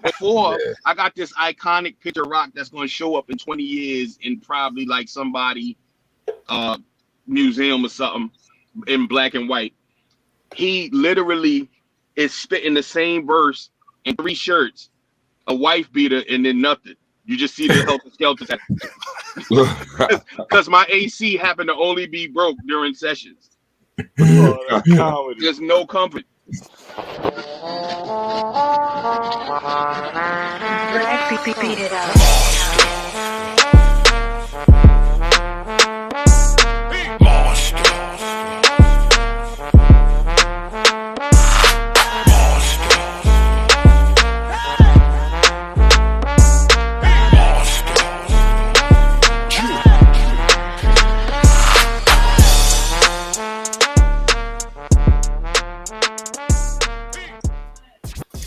Before I got this iconic picture of Rock that's going to show up in 20 years in probably like somebody museum or something in black and white. He literally is spitting the same verse in 3 shirts, a wife beater, and then nothing. You just see the Helter Skelter. Because my AC happened to only be broke during sessions. There's no comfort. Beat it up.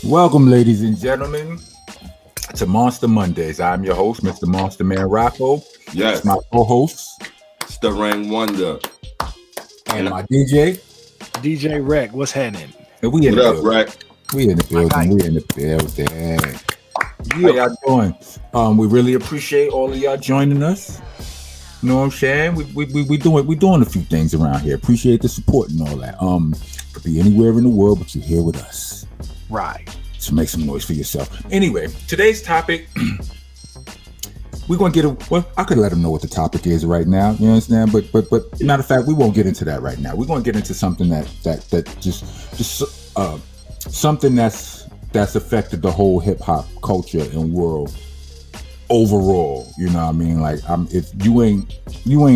Welcome, ladies and gentlemen, to Monsta Mondayz. I'm your host, Mr. Monster Man Rocco. Yes. It's my co-host, It's the Rain Wonder. and my DJ. DJ Rec, what's happening? And we in What the up, building. Rec? We in the building. How y'all doing? We really appreciate all of y'all joining us. You know what I'm saying? We doing a few things around here. Appreciate the support and all that. Could be anywhere in the world, but you're here with us. Right. So make some noise for yourself. Anyway, today's topic, we're gonna well, I could let them know what the topic is right now. You understand? But matter of fact, we won't get into that right now. We're gonna get into something that just something that's affected the whole hip hop culture and world overall. You know what I mean? Like, if you ain't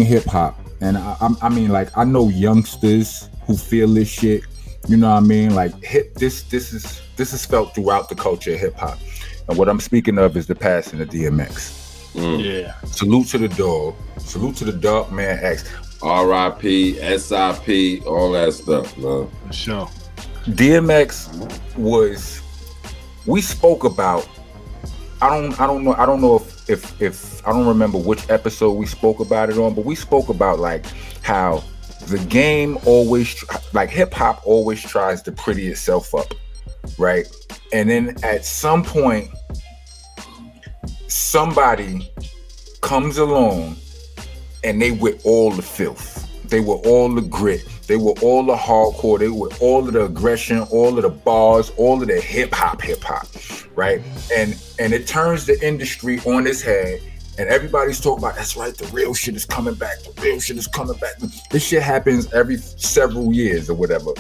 hip hop, and I mean, like, I know youngsters who feel this shit. You know what I mean? Like, this is felt throughout the culture of hip hop. And what I'm speaking of is the passing of DMX. Yeah. Salute to the dog. Salute to the Dark Man X. R.I.P, S.I.P, all that stuff, man. For sure. DMX was, we spoke about, I don't know if I don't remember which episode we spoke about it on, but we spoke about like how the game always, like, hip hop always tries to pretty itself up, right? And then at some point, somebody comes along and they with all the filth. They were all the grit. They were all the hardcore. They were all of the aggression, all of the bars, all of the hip hop, right? And it turns the industry on its head. And everybody's talking about, that's right, the real shit is coming back. The real shit is coming back. This shit happens every several years or whatever.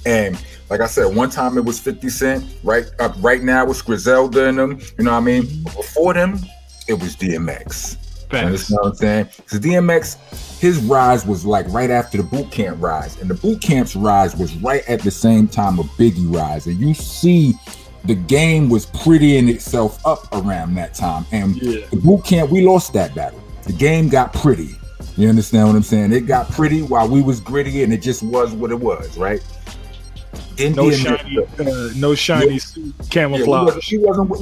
And like I said, one time it was 50 Cent, right? Right now it's Griselda and them, you know what I mean? But before them, it was DMX. You understand what I'm saying? Because DMX, his rise was like right after the boot camp rise. And the boot camp's rise was right at the same time of Biggie rise. And you see the game was prettying itself up around that time. And the boot camp, we lost that battle. The game got pretty. You understand what I'm saying? It got pretty while we was gritty, and it just was what it was, right? Then no shiny suit, camouflage. We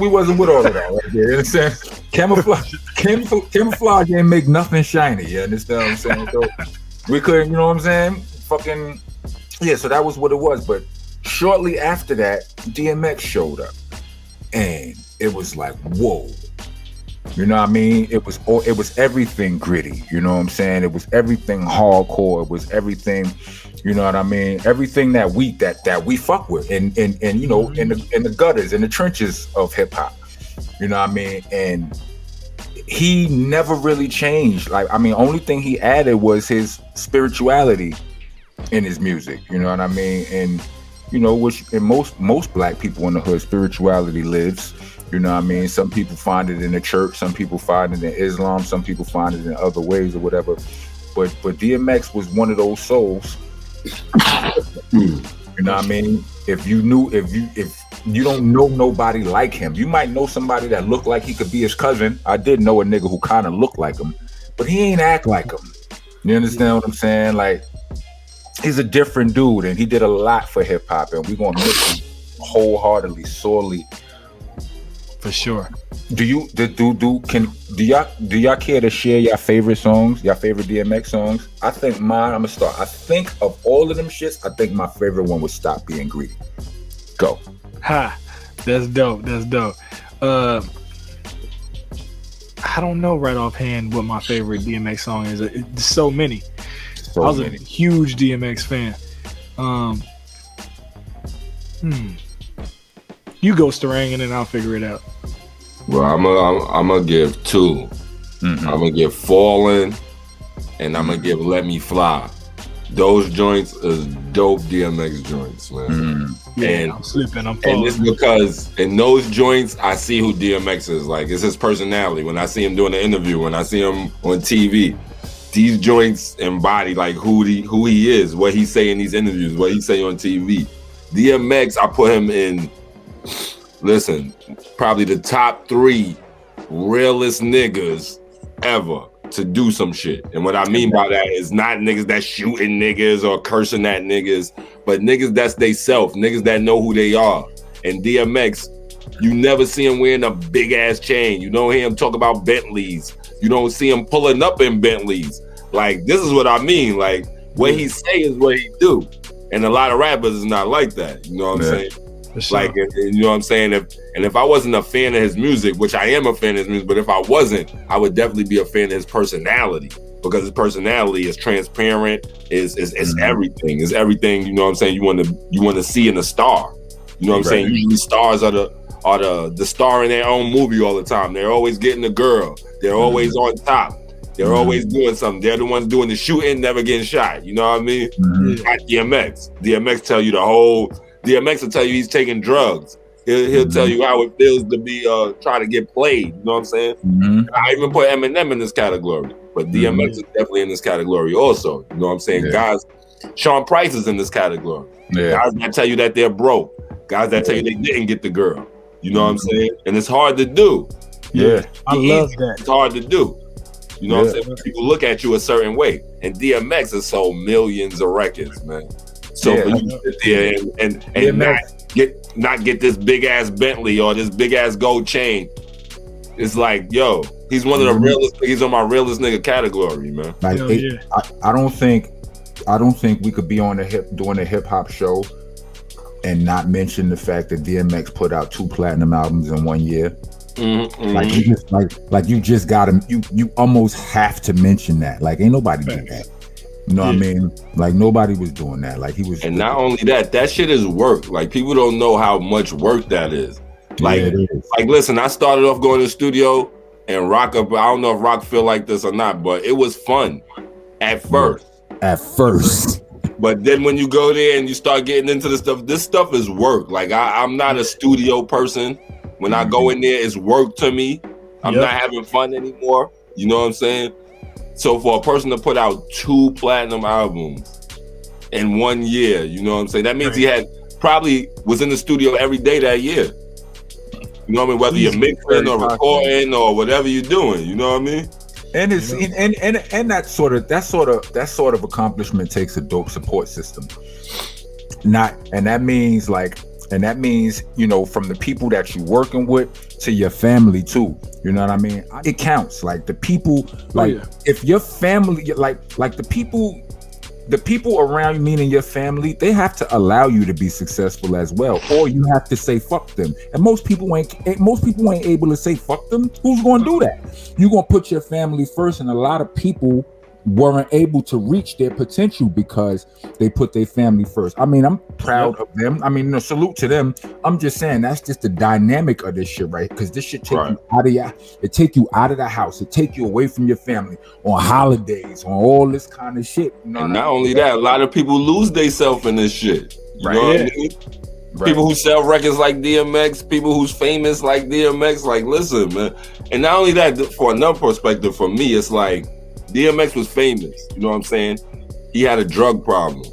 wasn't with all of that right there. You understand? Camouflage didn't make nothing shiny. You understand what I'm saying? So we couldn't, you know what I'm saying? So that was what it was. But shortly after that, DMX showed up, and it was like, whoa. You know what I mean? It was everything gritty. You know what I'm saying? It was everything hardcore. It was everything, you know what I mean? Everything that we fuck with, and you know, in the gutters, in the trenches of hip hop. You know what I mean? And he never really changed. Like, I mean, only thing he added was his spirituality in his music. You know what I mean? And you know, which in most black people in the hood, spirituality lives. You know what I mean? Some people find it in the church, some people find it in Islam, some people find it in other ways or whatever. But DMX was one of those souls. You know what I mean? If you don't know nobody like him, you might know somebody that looked like he could be his cousin. I did know a nigga who kind of looked like him, but he ain't act like him. You understand what I'm saying? Like, he's a different dude, and he did a lot for hip hop, and we're gonna miss him wholeheartedly, sorely. For sure. Do y'all care to share your favorite songs, your favorite DMX songs? I think mine, I'm gonna start. I think of all of them shits, I think my favorite one was Stop Being Greedy. Go. That's dope. That's dope. I don't know right offhand what my favorite DMX song is. It's so many. I was a huge DMX fan. You go, Starang, and then I'll figure it out. Well, I'm gonna give two. I'm gonna give Fallen, and I'm gonna give Let Me Fly. Those joints is dope DMX joints, man. Yeah, and I'm slipping. I'm falling. And it's because in those joints, I see who DMX is. Like, it's his personality. When I see him doing the interview, when I see him on TV, these joints embody like who he is, what he say in these interviews, what he say on TV. DMX, I put him in. Listen, probably the top 3 realest niggas ever to do some shit. And what I mean by that is not niggas that shooting niggas or cursing at niggas, but niggas that's they self, niggas that know who they are. And DMX, you never see him wearing a big ass chain. You don't hear him talk about Bentleys. You don't see him pulling up in Bentleys. Like, this is what I mean. Like, what he say is what he do. And a lot of rappers is not like that. You know what I'm saying? Sure. Like, you know what I'm saying? If I wasn't a fan of his music, which I am a fan of his music, but if I wasn't, I would definitely be a fan of his personality, because his personality is transparent, is everything. Is everything, you know what I'm saying, you want to see in a star. You know what I'm saying? Usually stars are the star in their own movie all the time. They're always getting the girl. They're always on top. They're always doing something. They're the ones doing the shooting, never getting shot. You know what I mean? At DMX. DMX tell you DMX will tell you he's taking drugs. He'll tell you how it feels to be trying to get played. You know what I'm saying? I even put Eminem in this category, but DMX is definitely in this category also. You know what I'm saying? Guys, Sean Price is in this category. Guys that tell you that they're broke. Guys that tell you they didn't get the girl. You know what I'm saying? And it's hard to do. I love that. It's hard to do. You know what I'm saying? People look at you a certain way. And DMX has sold millions of records, man. So for you to sit there and not get this big ass Bentley or this big ass gold chain, it's like, yo, he's one of the realest. He's on my realest nigga category, man. Like, I don't think we could be on doing a hip hop show and not mention the fact that DMX put out 2 platinum albums in 1 year. Like you just gotta, you almost have to mention that. Like, ain't nobody do that. You know what I mean? Like, nobody was doing that. Like, he was. And not only that shit is work. Like, people don't know how much work that is. Like, like, listen, I started off going to the studio and Rock up. I don't know if Rock feel like this or not, but it was fun at first. But then when you go there and you start getting into this stuff is work. Like, I'm not a studio person. When I go in there, it's work to me. I'm not having fun anymore. You know what I'm saying? So for a person to put out 2 platinum albums in 1 year, you know what I'm saying? That means he probably was in the studio every day that year. You know what I mean? Whether you're mixing or recording or whatever you're doing, you know what I mean? And it's and that sort of accomplishment takes a dope support system. That means, you know, from the people that you're working with to your family too. You know what I mean? It counts. Like, the people, if your family, like the people around you, meaning your family, they have to allow you to be successful as well, or you have to say fuck them. And most people ain't able to say fuck them. Who's going to do that? You're going to put your family first, and a lot of people weren't able to reach their potential because they put their family first. I mean, I'm proud of them. I mean, salute to them. I'm just saying that's just the dynamic of this shit, right? Because this shit take you out of the house. It take you away from your family on holidays, on all this kind of shit. You know, and not only that, a lot of people lose themselves in this shit. You know what I mean? People who sell records like DMX, people who's famous like DMX. Like, listen, man. And not only that, for another perspective, for me, it's like, DMX was famous, you know what I'm saying? He had a drug problem.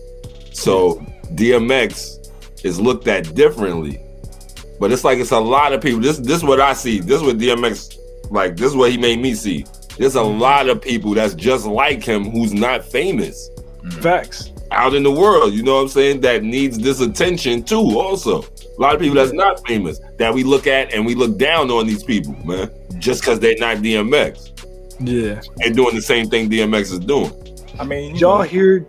So DMX is looked at differently. But it's like, it's a lot of people. This is what I see. This is what DMX, like, this is what he made me see. There's a lot of people that's just like him who's not famous. Facts. Out in the world, you know what I'm saying? That needs this attention too also. A lot of people that's not famous that we look at and we look down on these people, man. Just because they're not DMX. Yeah, and doing the same thing DMX is doing. I mean, did y'all hear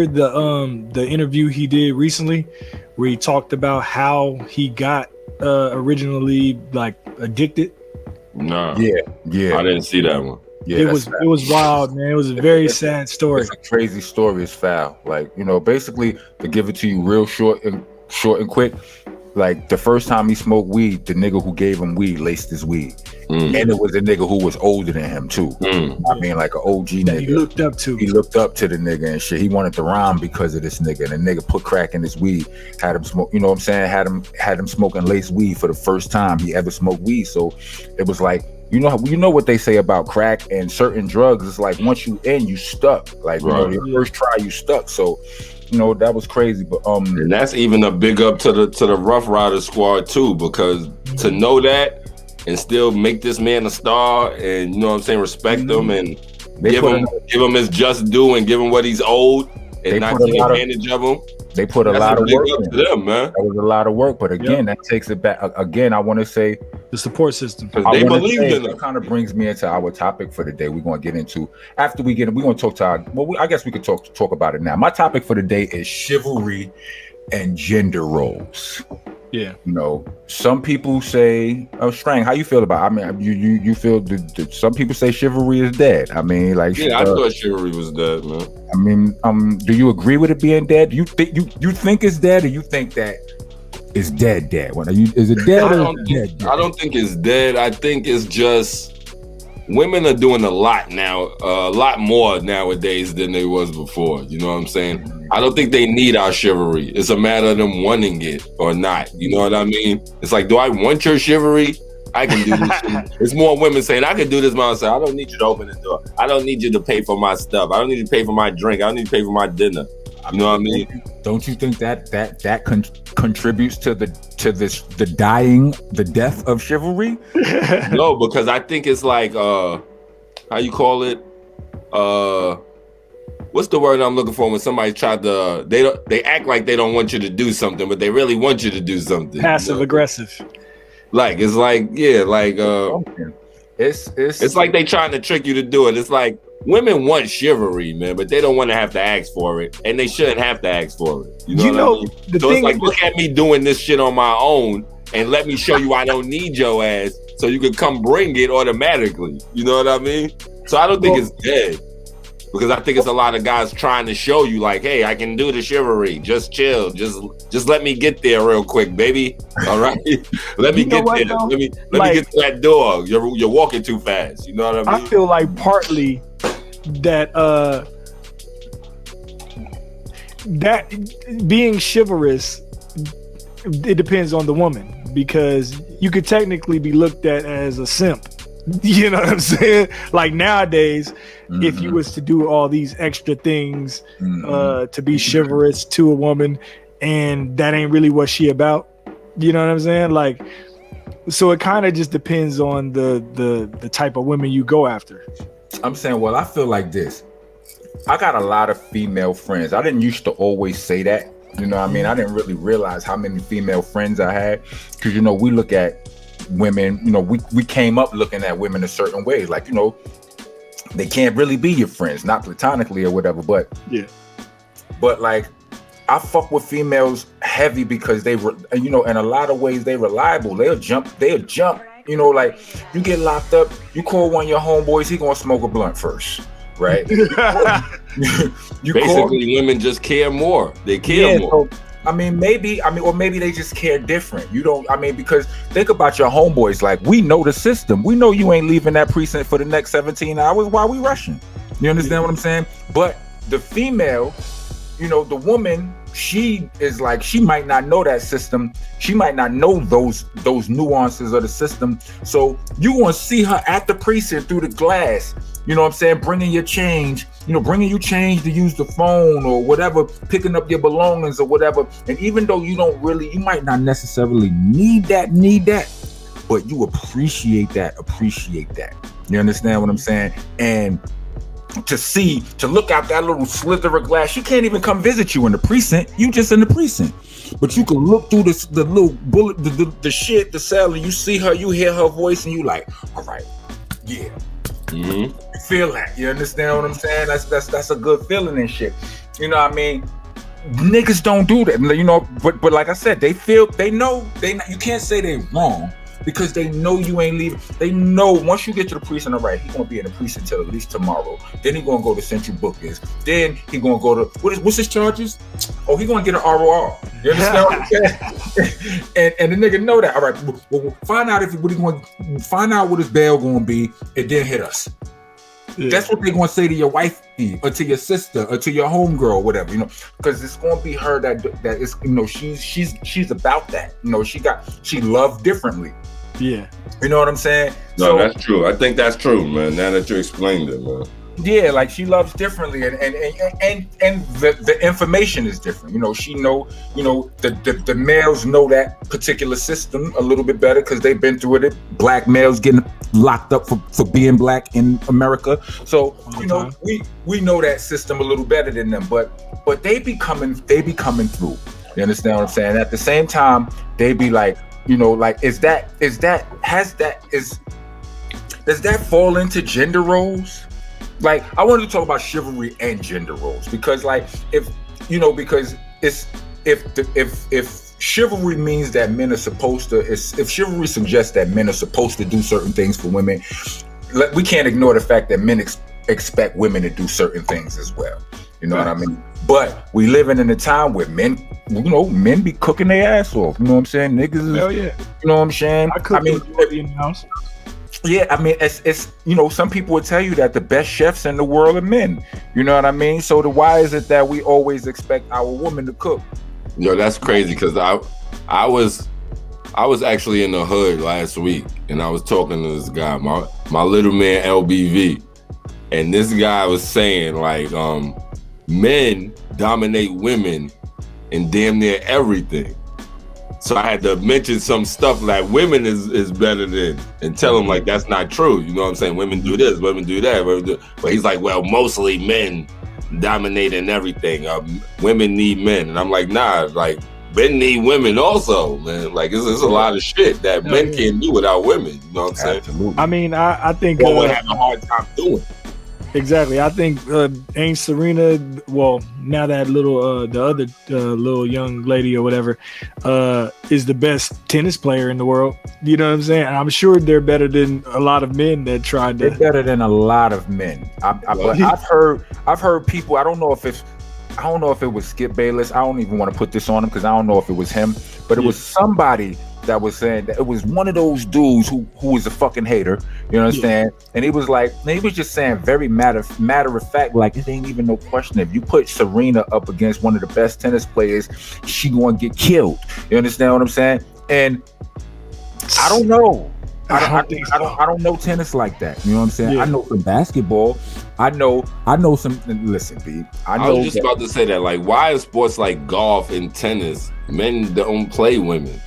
the interview he did recently, where he talked about how he got originally like addicted? Nah. Yeah. I didn't see that one. Yeah, it was wild, man. It was a very sad story. It's a crazy story. It's foul. Like, basically to give it to you real short and quick. Like the first time he smoked weed, the nigga who gave him weed laced his weed, and it was a nigga who was older than him too. I mean, like an OG nigga. He looked up to. He looked up to the nigga and shit. He wanted to rhyme because of this nigga. And the nigga put crack in his weed, had him smoke. You know what I'm saying? Had him smoking laced weed for the first time he ever smoked weed. So it was like, you know what they say about crack and certain drugs. It's like once you in, you stuck. Like your first try, you stuck. So. That was crazy, but and that's even a big up to the Rough Rider squad too, because to know that and still make this man a star, and you know what I'm saying, respect him and give him his just due and give him what he's owed, and not take advantage of him. They put a lot of work into them, man. That was a lot of work, but again, that takes it back. Again, I want to say the support system. They believed in them. It kind of brings me into our topic for the day. We're going to get into after we're going to talk to I guess we could talk about it now. My topic for the day is chivalry and gender roles. Yeah. Some people say, Strang, how you feel about it? I mean, you feel some people say chivalry is dead. I mean, like, I thought chivalry was dead, man. I mean, do you agree with it being dead? You think it's dead, or you think that it's dead? Is it dead? Dead? I don't think it's dead. I think it's just women are doing a lot now, a lot more nowadays than they was before. You know what I'm saying? I don't think they need our chivalry. It's a matter of them wanting it or not. You know what I mean? It's like, do I want your chivalry? I can do this shit. It's more women saying, I can do this myself. I don't need you to open the door. I don't need you to pay for my stuff. I don't need you to pay for my drink. I don't need you to pay for my dinner. You know what I mean? Don't you think that contributes to the death of chivalry? No, because I think it's like how you call it? What's the word I'm looking for when somebody tried to they act like they don't want you to do something, but they really want you to do something. Passive aggressive. Like it's like it's like they trying to trick you to do it. It's like women want chivalry, man, but they don't want to have to ask for it, and they shouldn't have to ask for it. You know what I mean? So it's like, look at me doing this shit on my own, and let me show you I don't need your ass, so you can come bring it automatically. You know what I mean? So I don't think it's dead. Because I think it's a lot of guys trying to show you, like, hey, I can do the chivalry. Just chill. Just let me get there real quick, baby. All right, let me get there. Let me get to that door. You're walking too fast. You know what I mean? I feel like partly that that being chivalrous, it depends on the woman, because you could technically be looked at as a simp. You know what I'm saying? Like nowadays, if you was to do all these extra things to be chivalrous to a woman, and that ain't really what she about, you know what I'm saying? Like, so it kind of just depends on the type of women you go after. I'm saying, well, I feel like this. I got a lot of female friends. I didn't used to always say that. You know what I mean? I didn't really realize how many female friends I had, because we look at women, we came up looking at women a certain way, like, they can't really be your friends, not platonically or whatever, but like, I fuck with females heavy because they were, in a lot of ways they reliable. They'll jump, like, you get locked up, you call one of your homeboys, he gonna smoke a blunt first, right? Basically, women just care more. They care more. So, or maybe they just care different. Because think about your homeboys. Like, we know the system. We know you ain't leaving that precinct for the next 17 hours while we rushing. You understand what I'm saying? But the female, the woman, she is like, she might not know that system. She might not know those nuances of the system. So you want to see her at the precinct through the glass. You know what I'm saying? Bringing your change, bringing you change to use the phone or whatever, picking up your belongings or whatever. And even though you might not necessarily need that, but you appreciate that. You understand what I'm saying? And to look out that little slither of glass, she can't even come visit you in the precinct. You just in the precinct. But you can look through the little bullet, the shit, the cell, and you see her, you hear her voice, and you like, all right, yeah. You feel that? You understand what I'm saying? That's a good feeling and shit. You know what I mean? niggas don't do that, you know. But like I said, they know you can't say they wrong because they know you ain't leaving. They know once you get to the precinct, all right, he gonna be in the precinct until at least tomorrow. Then he gonna go to Central Bookers. Then he gonna go to what's his charges? Oh, he gonna get an ROR. You understand what I'm saying? and the nigga know that. All right, we'll find out find out what his bail gonna be, and then hit us. Yeah. That's what they're gonna say to your wife or to your sister or to your homegirl, whatever, you know, because it's gonna be her that is, you know, she's about that, you know, she loved differently. Yeah, you know what I'm saying? No, so, that's true. I think that's true, man. Now that you explained it, man. Yeah, like she loves differently, and the information is different. You know, she know, you know, the males know that particular system a little bit better because they've been through it. Black males getting locked up for being black in America. So you know, we know that system a little better than them. But they be coming through. You understand what I'm saying? At the same time, they be like, you know, like does that fall into gender roles? Like, I wanted to talk about chivalry and gender roles because, like, if chivalry means that men are supposed to, if chivalry suggests that men are supposed to do certain things for women, we can't ignore the fact that men expect women to do certain things as well. You know what I mean? But we living in a time where men be cooking their ass off. You know what I'm saying? Niggas, hell yeah. You know what I'm saying? I mean, in the house. Yeah, I mean, it's you know, some people would tell you that the best chefs in the world are men. You know what I mean? So why is it that we always expect our woman to cook? Yo, that's crazy because I was actually in the hood last week and I was talking to this guy, my little man LBV, and this guy was saying like men dominate women in damn near everything. So I had to mention some stuff like women is better than, and tell him like that's not true. You know what I'm saying? Women do this, women do that. But he's like, well, mostly men dominate in everything. Women need men. And I'm like, nah, like men need women also, man. Like it's a lot of shit that men can't do without women. You know what I'm saying? Absolutely. I mean, I think would have a hard time doing. Exactly. I think ain't Serena, well, now that little the other little young lady or whatever is the best tennis player in the world. You know what I'm saying? And I'm sure they're better than a lot of men that tried to. They're better than a lot of men. But I've heard people. I don't know if it was Skip Bayless. I don't even want to put this on him because I don't know if it was him, but it was somebody that was saying that it was one of those dudes who was a fucking hater, you understand? Yeah. And he was just saying very matter of fact, like it ain't even no question. If you put Serena up against one of the best tennis players, she gonna get killed. You understand what I'm saying? And I don't know. I don't know tennis like that. You know what I'm saying? Yeah. I know some basketball. I know some. Listen, B. I was just about to say that. Like, why is sports like golf and tennis men don't play women?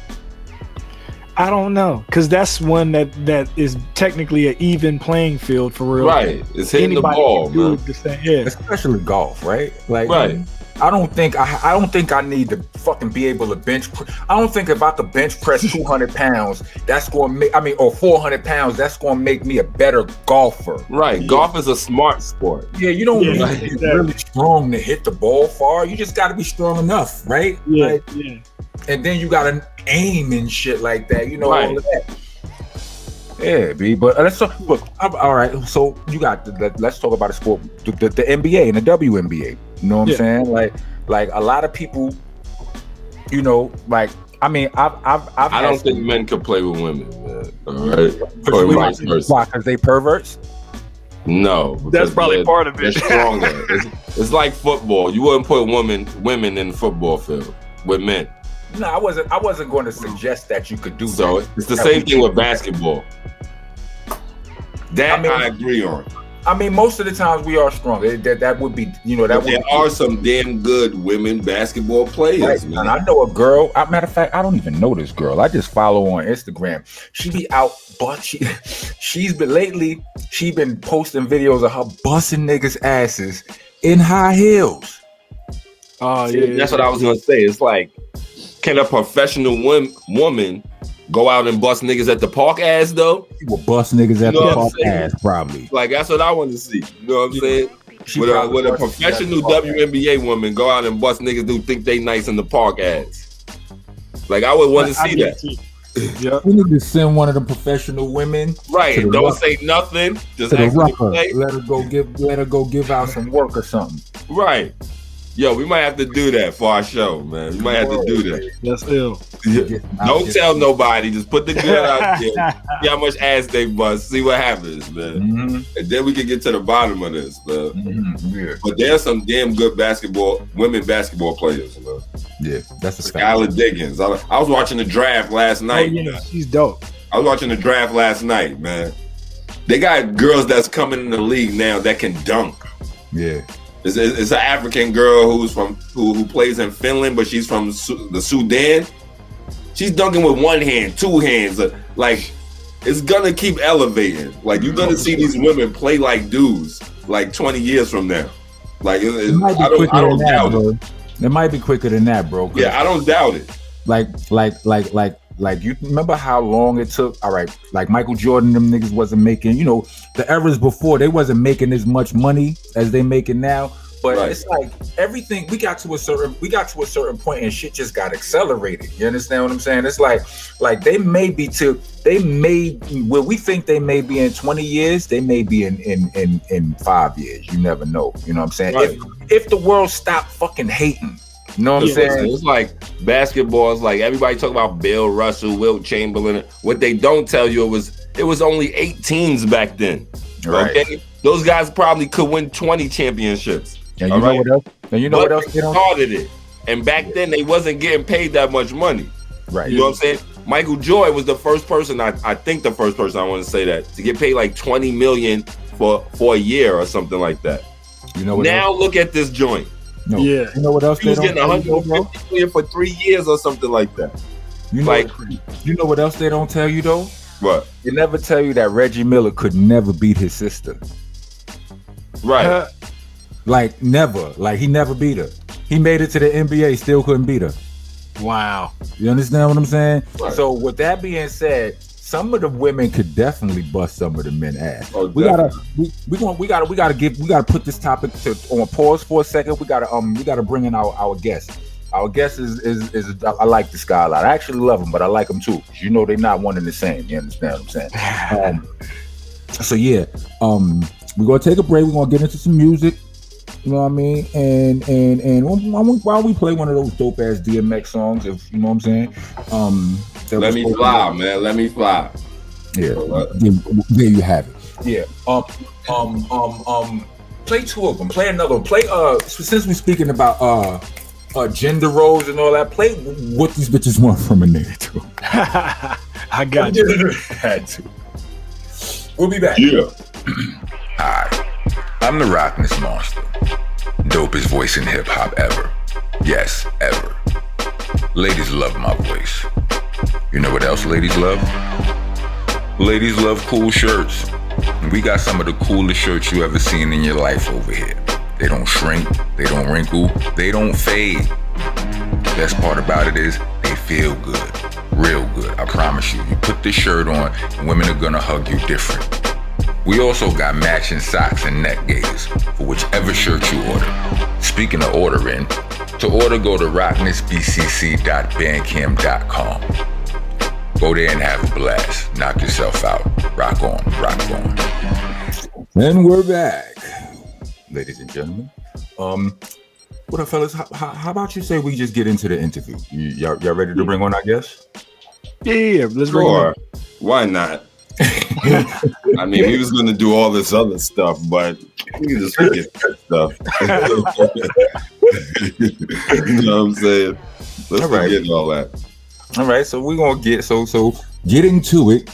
I don't know, because that's one that is technically an even playing field for real. Right, it's hitting the ball, man. Yeah, especially golf, right? Like, right. I don't think I need to fucking be able to bench. I don't think if I could bench press 200 pounds, that's going to make. Or 400 pounds, that's going to make me a better golfer. Right, golf is a smart sport. Yeah, you don't need to be really strong to hit the ball far. You just got to be strong enough, right? Yeah, like, and then you got to aim and shit like that, you know, all of that. Yeah, B. But let's talk. Look, all right. So let's talk about a sport, the NBA and the WNBA. You know what I'm saying? Like a lot of people, you know, like I mean, I don't think men can play with women, man. All right, or vice versa. Why? Because they perverts? No, that's probably part of it. They're stronger. It's like football. You wouldn't put women in the football field with men. No, I wasn't going to suggest that you could do so. that. It's the same thing with basketball. That I agree on. I mean, most of the times we are strong. That would be, you know, that. There are some damn good women basketball players. Right. Man. And I know a girl. Matter of fact, I don't even know this girl. I just follow on Instagram. She be out, but she's been posting videos of her busting niggas' asses in high heels. Oh yeah, that's what I was gonna say. It's like, can a professional woman go out and bust niggas at the park ass though? You will bust niggas at the park ass, probably. Like that's what I want to see. You know what I'm saying? With a professional WNBA woman go out and bust niggas who think they nice in the park ads. Like, I would want to see that. Yeah. We need to send one of the professional women. Right. Don't say nothing. Just to the rocker. Let her go give out some work or something. Right. Yo, we might have to do that for our show, man. We might have to do that. That's ill. Don't tell nobody. Just put the good out there. See how much ass they bust. See what happens, man. Mm-hmm. And then we can get to the bottom of this, man. Mm-hmm. Yeah. But there's some damn good women basketball players, man. Yeah, that's a Skylar Diggins. I was watching the draft last night. Oh, yeah, she's dope. I was watching the draft last night, man. They got girls that's coming in the league now that can dunk. Yeah. It's an African girl who plays in Finland, but she's from the Sudan. She's dunking with one hand, two hands. Like, it's gonna keep elevating. Like, you're gonna see these women play like dudes, like 20 years from now. Like, I don't doubt it. It might be quicker than that, bro. Yeah, I don't doubt it. Like you remember how long it took? All right, like Michael Jordan, them niggas wasn't making, the eras before, they wasn't making as much money as they making now. But It's like everything we got to a certain point and shit just got accelerated. You understand what I'm saying? It's like where we think they may be in 20 years, they may be in 5 years. You never know. You know what I'm saying? Right. If the world stopped fucking hating. You know what I'm saying? It's like basketball. It's like everybody talk about Bill Russell, Wilt Chamberlain. What they don't tell you it was only 8 teams back then. Right. Okay, those guys probably could win 20 championships. And you know what else? And you know what else? They started it, and back then they wasn't getting paid that much money. Right. You know what I'm saying? Michael Jordan was the first person. I think the first person I want to say that to get paid like $20 million for a year or something like that. You know what? Now look at this joint. No. Yeah. You know what else? He was getting $150 million for 3 years or something like that. You know what else they don't tell you though? What? They never tell you that Reggie Miller could never beat his sister. Right. Like never. Like he never beat her. He made it to the NBA, still couldn't beat her. Wow. You understand what I'm saying? Right. So with that being said, some of the women could definitely bust some of the men ass. Oh, we gotta put this topic on pause for a second. We gotta bring in our guest. Our guest is I like this guy a lot. I actually love him, but I like him too. You know they're not one and the same. You understand what I'm saying? So yeah, we're gonna take a break. We're gonna get into some music. You know what I mean? And while we play one of those dope ass DMX songs, if you know what I'm saying. Let me fly, man. Let me fly. Yeah, there you have it. Yeah. Play 2 of them. Play another one. Play since we're speaking about gender roles and all that. Play what these bitches want from a nigga too. I got you. Had to. We'll be back. Yeah. Hi, I'm the Rockness Monsta. Dopest voice in hip hop ever. Yes, ever. Ladies love my voice. You know what else ladies love? Ladies love cool shirts. We got some of the coolest shirts you ever seen in your life over here. They don't shrink, they don't wrinkle, they don't fade. The best part about it is they feel good, real good. I promise you. You put this shirt on and women are gonna hug you different. We also got matching socks and neck gaiters for whichever shirt you order. Speaking of ordering, to order go to rocknessbcc.bandcamp.com. Go there and have a blast. Knock yourself out. Rock on, rock on. And we're back, ladies and gentlemen. What up, fellas? How about you say we just get into the interview? Y'all ready to bring on our guest? Yeah, let's bring on. Why not? I mean, he was going to do all this other stuff, but we can just forget that stuff. You know what I'm saying? Let's forget all that. All right, so we're gonna get get into it,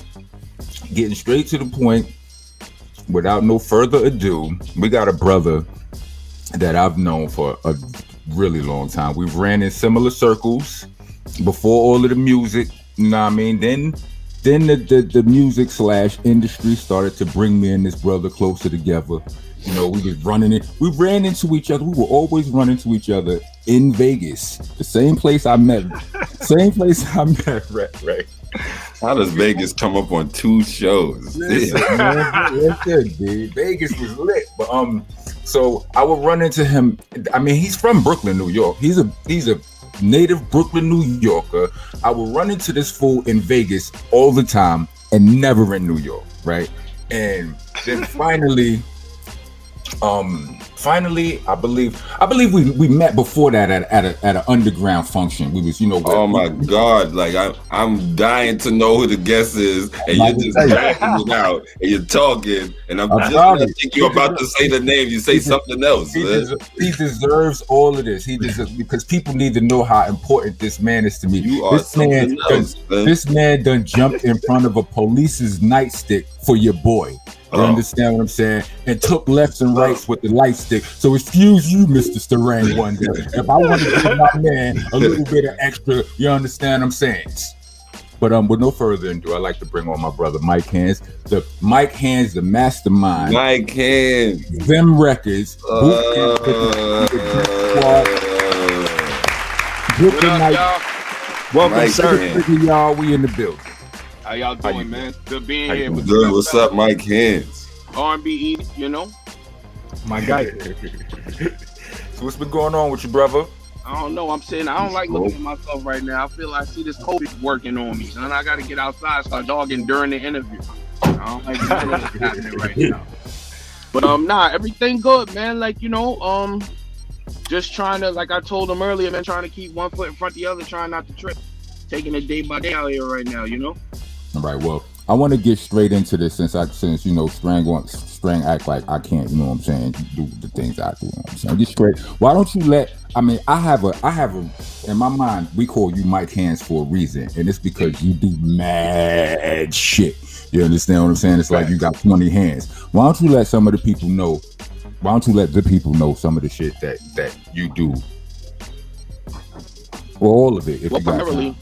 getting straight to the point. Without no further ado, we got a brother that I've known for a really long time. We've ran in similar circles before all of the music. You know what I mean? Then the music / industry started to bring me and this brother closer together. You know, we ran into each other. We were always running into each other in Vegas, the same place I met Ray. How does Vegas come up on 2 shows? Listen, man, that's good, dude. Vegas was lit, but So I would run into him. I mean, he's from Brooklyn, New York. He's a native Brooklyn, New Yorker. I would run into this fool in Vegas all the time and never in New York, right? And then finally, I believe we met before that at an underground function. We was, oh my God, like I'm dying to know who the guest is, and you're just dragging it out, and you're talking, and I think you're about to say the name. You say something else. He deserves all of this. He deserves, because people need to know how important this man is to me. This man done jumped in front of a police's nightstick for your boy. You understand what I'm saying? And took lefts and rights with the light stick. So excuse you, Mr. Starang Wonder, if I want to give my man a little bit of extra, you understand what I'm saying? But with no further ado, I'd like to bring on my brother Mike Handz. The mastermind. Mike Handz. Them Records. Brooklyn Night. Y'all? Welcome, Mike sir. Y'all, we in the building. How y'all doing, man? Good being here. Good. What's up, Mike Handz? R&B eating, My guy. So what's been going on with you, brother? I don't know. I'm saying I don't like looking at myself right now. I feel like I see this COVID working on me, son. I got to get outside, start dogging during the interview. I don't like what's happening right now. But everything good, man. Like, just trying to, like I told him earlier, man, trying to keep one foot in front of the other, trying not to trip. Taking it day by day out here right now, All right, well, I want to get straight into this since Strang act like I can't, you know what I'm saying, do the things I do. You know what I'm saying? Get straight. Why don't you I have a in my mind, we call you Mike Handz for a reason, and it's because you do mad shit. You understand what I'm saying? It's like you got 20 hands. Why don't you let some of the people know? Why don't you let the people know some of the shit that you do? Or all of it, if you got time.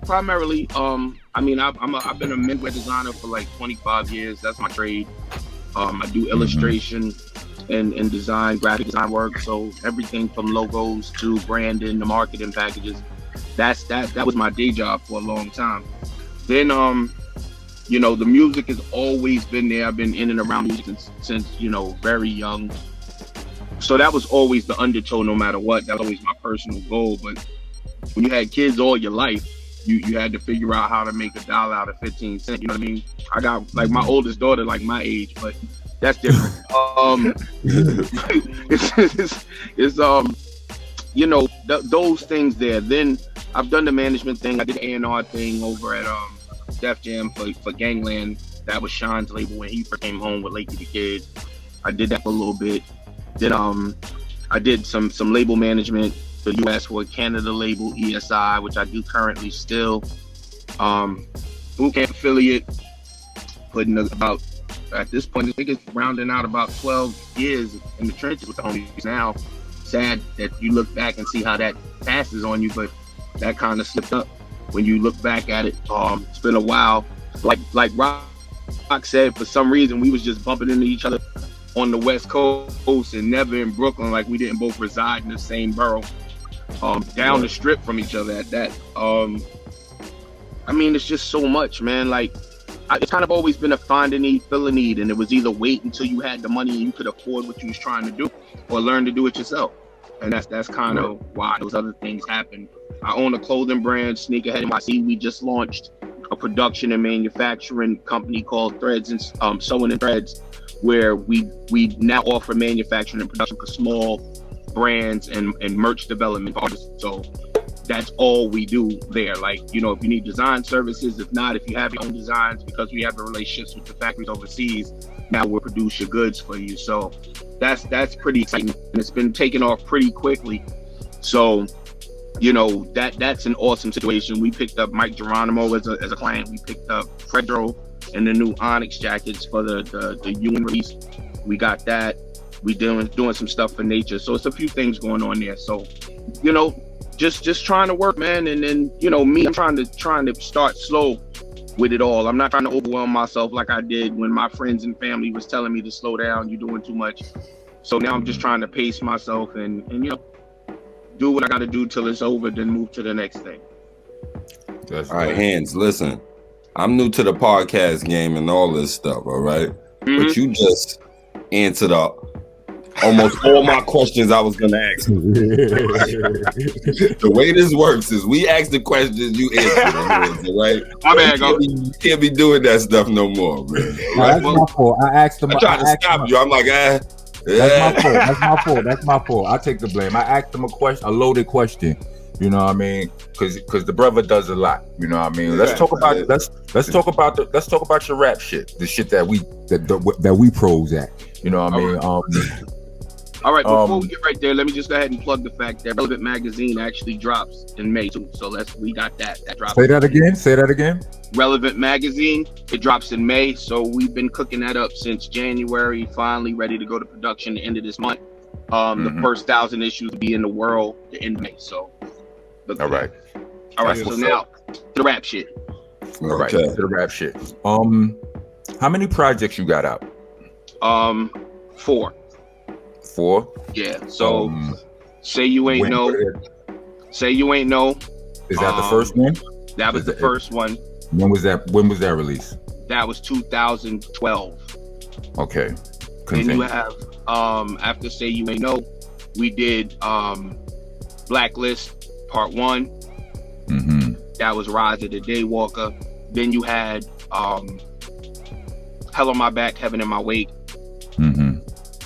Primarily, I've been a menswear designer for like 25 years. That's my trade. I do illustration and design, graphic design work. So everything from logos to branding, the marketing packages. That was my day job for a long time. Then, the music has always been there. I've been in and around music since very young. So that was always the undertow, no matter what. That was always my personal goal. But when you had kids all your life, you had to figure out how to make $1 out of 15 cents. You know what I mean? I got like my oldest daughter, like my age, but that's different. Those things there. Then I've done the management thing. I did the A&R thing over at Def Jam for Gangland. That was Sean's label when he first came home with Lakey the Kid. I did that for a little bit. Then I did some label management for the US for a Canada label, ESI, which I do currently still. Bootcamp affiliate, putting about, at this point, I think it's rounding out about 12 years in the trenches with the homies now. Sad that you look back and see how that passes on you, but that kind of slipped up when you look back at it. It's been a while. Like Rock said, for some reason, we was just bumping into each other on the West Coast and never in Brooklyn, like we didn't both reside in the same borough, down the strip from each other at that. It's just so much, man. Like, it's kind of always been a find a need, fill a need, and it was either wait until you had the money and you could afford what you was trying to do, or learn to do it yourself. And that's kind of why those other things happen. I own a clothing brand, Sneakerhead NYC. We just launched a production and manufacturing company called Threads and Sewing and Threads, where we now offer manufacturing and production for small brands and merch development artists. So that's all we do there. Like, if you need design services, if not, if you have your own designs, because we have the relationships with the factories overseas, now we'll produce your goods for you. So that's pretty exciting, and it's been taking off pretty quickly. So that's an awesome situation. We picked up Mike Geronimo as a client. We picked up Fredro and the new Onyx jackets for the Ewan release. We got that. We doing some stuff for Nature. So it's a few things going on there. So, just trying to work, man. And then, me, I'm trying to start slow with it all. I'm not trying to overwhelm myself like I did when my friends and family was telling me to slow down. You're doing too much. So now I'm just trying to pace myself and do what I got to do till it's over, then move to the next thing. All right, Handz, listen. I'm new to the podcast game and all this stuff, all right? Mm-hmm. But answered almost all my questions I was gonna ask. The way this works is we ask the questions, you answer, right? My bad, you can't be doing that stuff no more, man. That's my fault. I asked him. I tried to stop you. I'm like, That's my fault. I take the blame. I asked him a loaded question. You know what I mean? Because the brother does a lot. You know what I mean? Let's talk about your rap shit. The shit that we pros at. You know what I mean? All right, before we get right there, let me just go ahead and plug the fact that Relevant Magazine actually drops in May too. So we got that drops. Say that again. Relevant Magazine, it drops in May. So we've been cooking that up since January, finally ready to go to production the end of this month. The first 1,000 issues will be in the world the end of May. So all right. So now the rap shit. All right, to the rap shit. How many projects you got out? 4. 4? Yeah. So say you ain't know. Say you ain't know. Is that the first one? That was the first one. When was that released? That was 2012. Okay. Then you have after Say You Ain't Know, we did Blacklist Part 1. That was Rise of the Daywalker. Then you had Hell on My Back, Heaven in My Wake,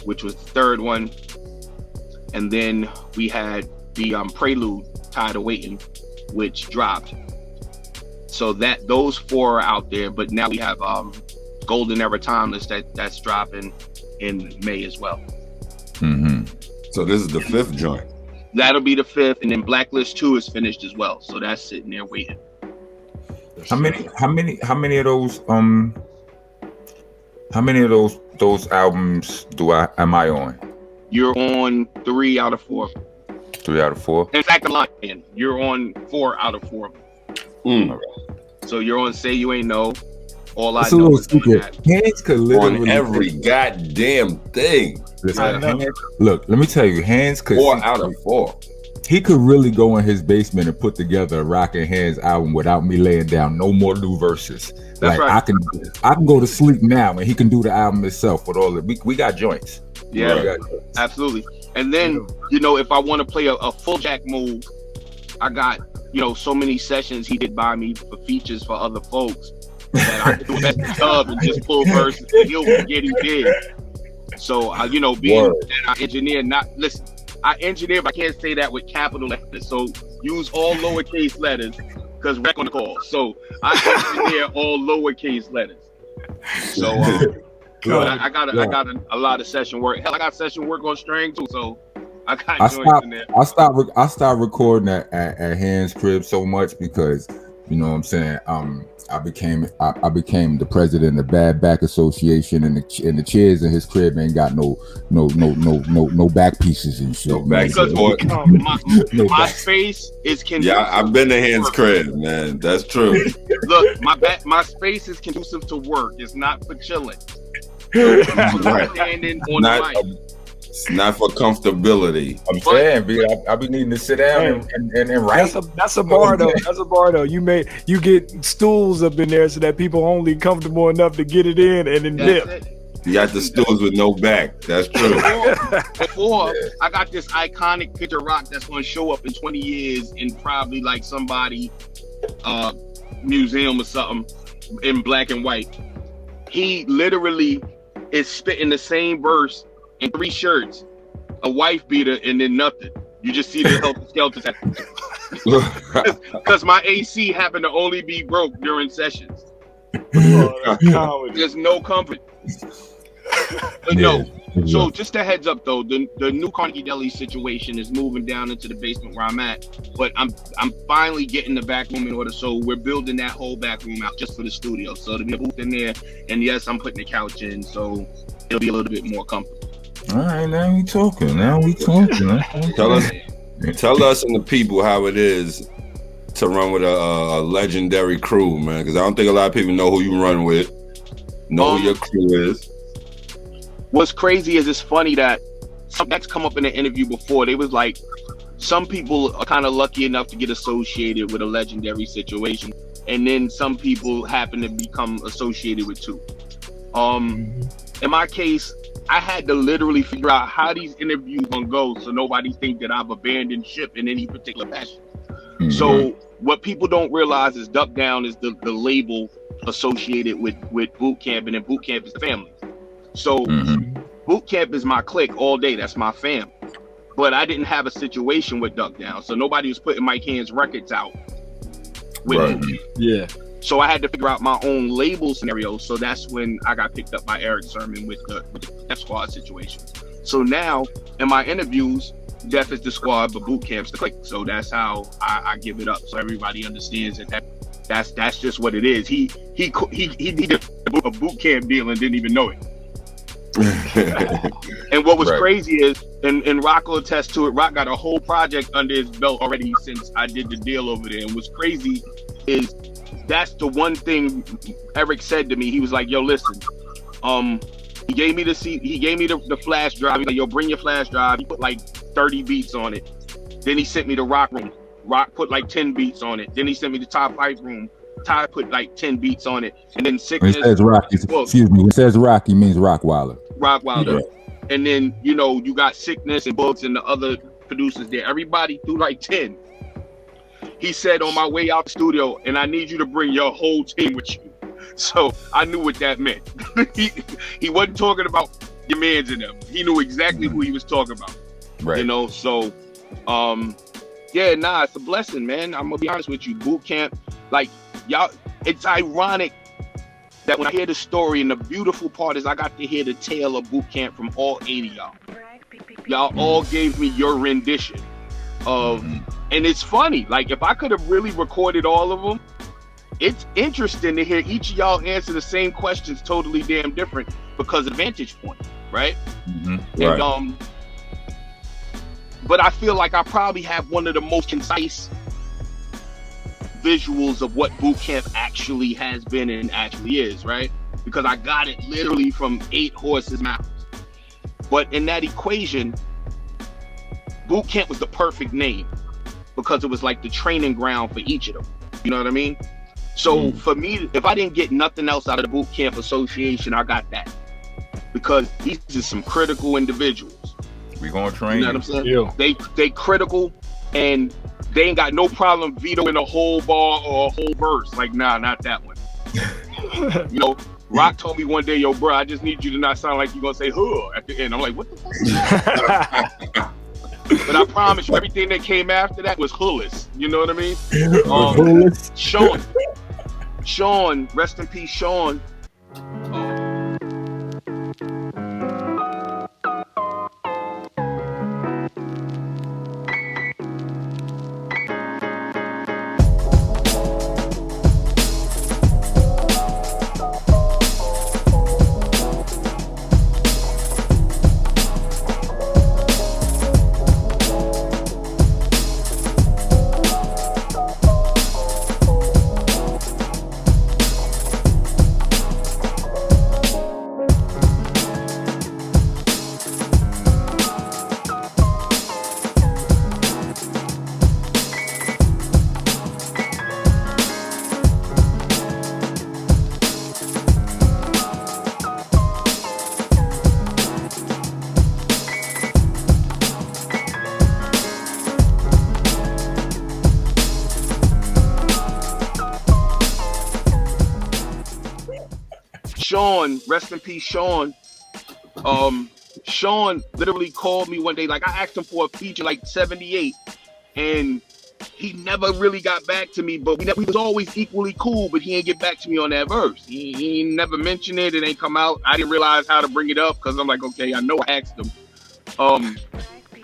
which was the third one. And then we had the Prelude, Tired of Waiting, which dropped. So those 4 are out there, but now we have Golden Era Timeless that's dropping in May as well. So this is the 5th joint. That'll be the 5th, and then Blacklist 2 is finished as well. So that's sitting there waiting. How many of those albums am I on? You're on 3 out of 4. 3 out of 4? In fact, I'm lying. You're on 4 out of 4. All right. So you're on Say You Ain't Know. All I know is Handz could literally on every goddamn thing. Listen, look, let me tell you, Handz could 4 out of 4. He could really go in his basement and put together a Rockin' Handz album without me laying down no more new verses. That's right. I can go to sleep now and he can do the album himself with all the we got joints. Yeah, absolutely. And then if I want to play a full jack move, I got so many sessions he did buy me for features for other folks that I could do that tub and just pull verses and he'll get he did. So being that I engineer, I engineer, but I can't say that with capital letters. So use all lowercase letters because we're on the call. So I engineer all lowercase letters. So I got a lot of session work. Hell, I got session work on string too. So I got joints in there. I stopped recording at Handz crib so much because you know what I'm saying. I became the president of the Bad Back Association, and the chairs in his crib ain't got no back pieces and shit. No back support. My space is conducive. Yeah, I've been to Handz crib, man. That's true. Look, my space is conducive to work. It's not for chilling. Standing on the mic. It's not for comfortability. I'm saying, I be needing to sit down and write. That's a bar though. That's a bar though. You get stools up in there so that people only comfortable enough to get it in and then dip. You got the stools with no back. That's true. Before I got this iconic picture rock that's going to show up in 20 years in probably like somebody museum or something in black and white. He literally is spitting the same verse in 3 shirts, a wife beater, and then nothing. You just see the Helter Skelter. Because my AC happened to only be broke during sessions. There's no comfort. But no. So just a heads up though, the new Carnegie Deli situation is moving down into the basement where I'm at. But I'm finally getting the back room in order. So we're building that whole back room out just for the studio. So there'll be a booth in there, and yes, I'm putting the couch in, so it'll be a little bit more comfortable. All right, now we talking. Tell us and the people how it is to run with a legendary crew, man. Because I don't think a lot of people know who you run with, know who your crew is. What's crazy is it's funny that some that's come up in an interview before. They was like, some people are kind of lucky enough to get associated with a legendary situation, and then some people happen to become associated with 2. In my case, I had to literally figure out how these interviews gonna go so nobody think that I've abandoned ship in any particular fashion. Mm-hmm. So what people don't realize is Duck Down is the label associated with boot camp, and then boot camp is the family. So boot camp is my clique all day. That's my fam. But I didn't have a situation with Duck Down, so nobody was putting Mike Handz records out with me. Yeah. So I had to figure out my own label scenario. So that's when I got picked up by Eric Sermon with the Def Squad situation. So now in my interviews, Def is the squad, but boot camp's the clique. So that's how I give it up, so everybody understands that's just what it is. He did a boot camp deal and didn't even know it. And what was crazy is, and Rock will attest to it, Rock got a whole project under his belt already since I did the deal over there. And what's crazy is that's the one thing Eric said to me. He was like, yo, listen, he gave me the flash drive. He's like, yo, bring your flash drive. He put like 30 beats on it. Then he sent me the Rock room. Rock put like 10 beats on it. Then he sent me the Top 5 room. Ty put like 10 beats on it. And then Sickness. When it says Rock, when it says Rock, he means Rockwilder. Rockwilder. Yeah. And then, you got Sickness and Books and the other producers there. Everybody threw like 10. He said on my way out the studio, and I need you to bring your whole team with you. So I knew what that meant. He wasn't talking about your mans in them. He knew exactly who he was talking about. Right. So it's a blessing, man. I'm gonna be honest with you. Boot camp, like y'all, it's ironic that when I hear the story, and the beautiful part is I got to hear the tale of boot camp from all 8 of y'all. Y'all all gave me your rendition of, and it's funny, like if I could have really recorded all of them, it's interesting to hear each of y'all answer the same questions totally damn different because of vantage point, right? And but I feel like I probably have one of the most concise visuals of what boot camp actually has been and actually is, right? Because I got it literally from 8 horses' mouths. But in that equation, boot camp was the perfect name because it was like the training ground for each of them. You know what I mean? So for me, if I didn't get nothing else out of the boot camp association, I got that because these are some critical individuals. We gonna train. You know what I'm saying? Yeah. They critical, and they ain't got no problem vetoing a whole bar or a whole verse. Like, nah, not that one. Rock told me one day, yo, bro, I just need you to not sound like you're gonna say huh at the end. I'm like, what the fuck? But I promise you, everything that came after that was hooless. You know what I mean? Sean, rest in peace, Sean. Sean, rest in peace, Sean. Sean literally called me one day. Like, I asked him for a feature like 78, and he never really got back to me. But we was always equally cool. But he ain't get back to me on that verse. He never mentioned it. It ain't come out. I didn't realize how to bring it up because I'm like, okay, I know I asked him.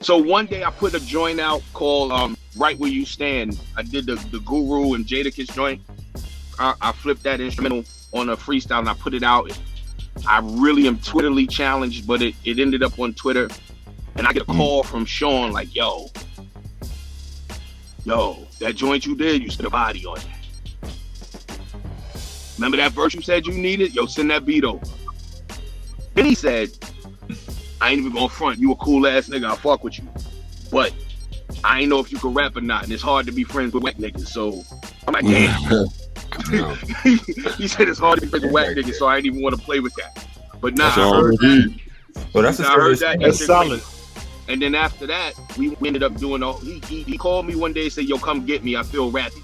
So one day I put a joint out called "Right Where You Stand." I did the Guru and Jadakiss joint. I flipped that instrumental on a freestyle and I put it out. I really am Twitterly challenged, but it ended up on Twitter, and I get a call from Sean like, yo, that joint you did, you spit a body on it. Remember that verse you said you needed? Yo, send that beat over. Then he said, I ain't even gonna front, you a cool ass nigga, I'll fuck with you, but I ain't know if you could rap or not, and it's hard to be friends with whack niggas, so I'm like, damn. He said it's hard to be friends with whack niggas, so I didn't even want to play with that. But nah, I heard that. Well, that's a I heard serious. that. That's shit solid. crazy. And then after that, we ended up doing all. He called me one day and said, "Yo, come get me. I feel rappy."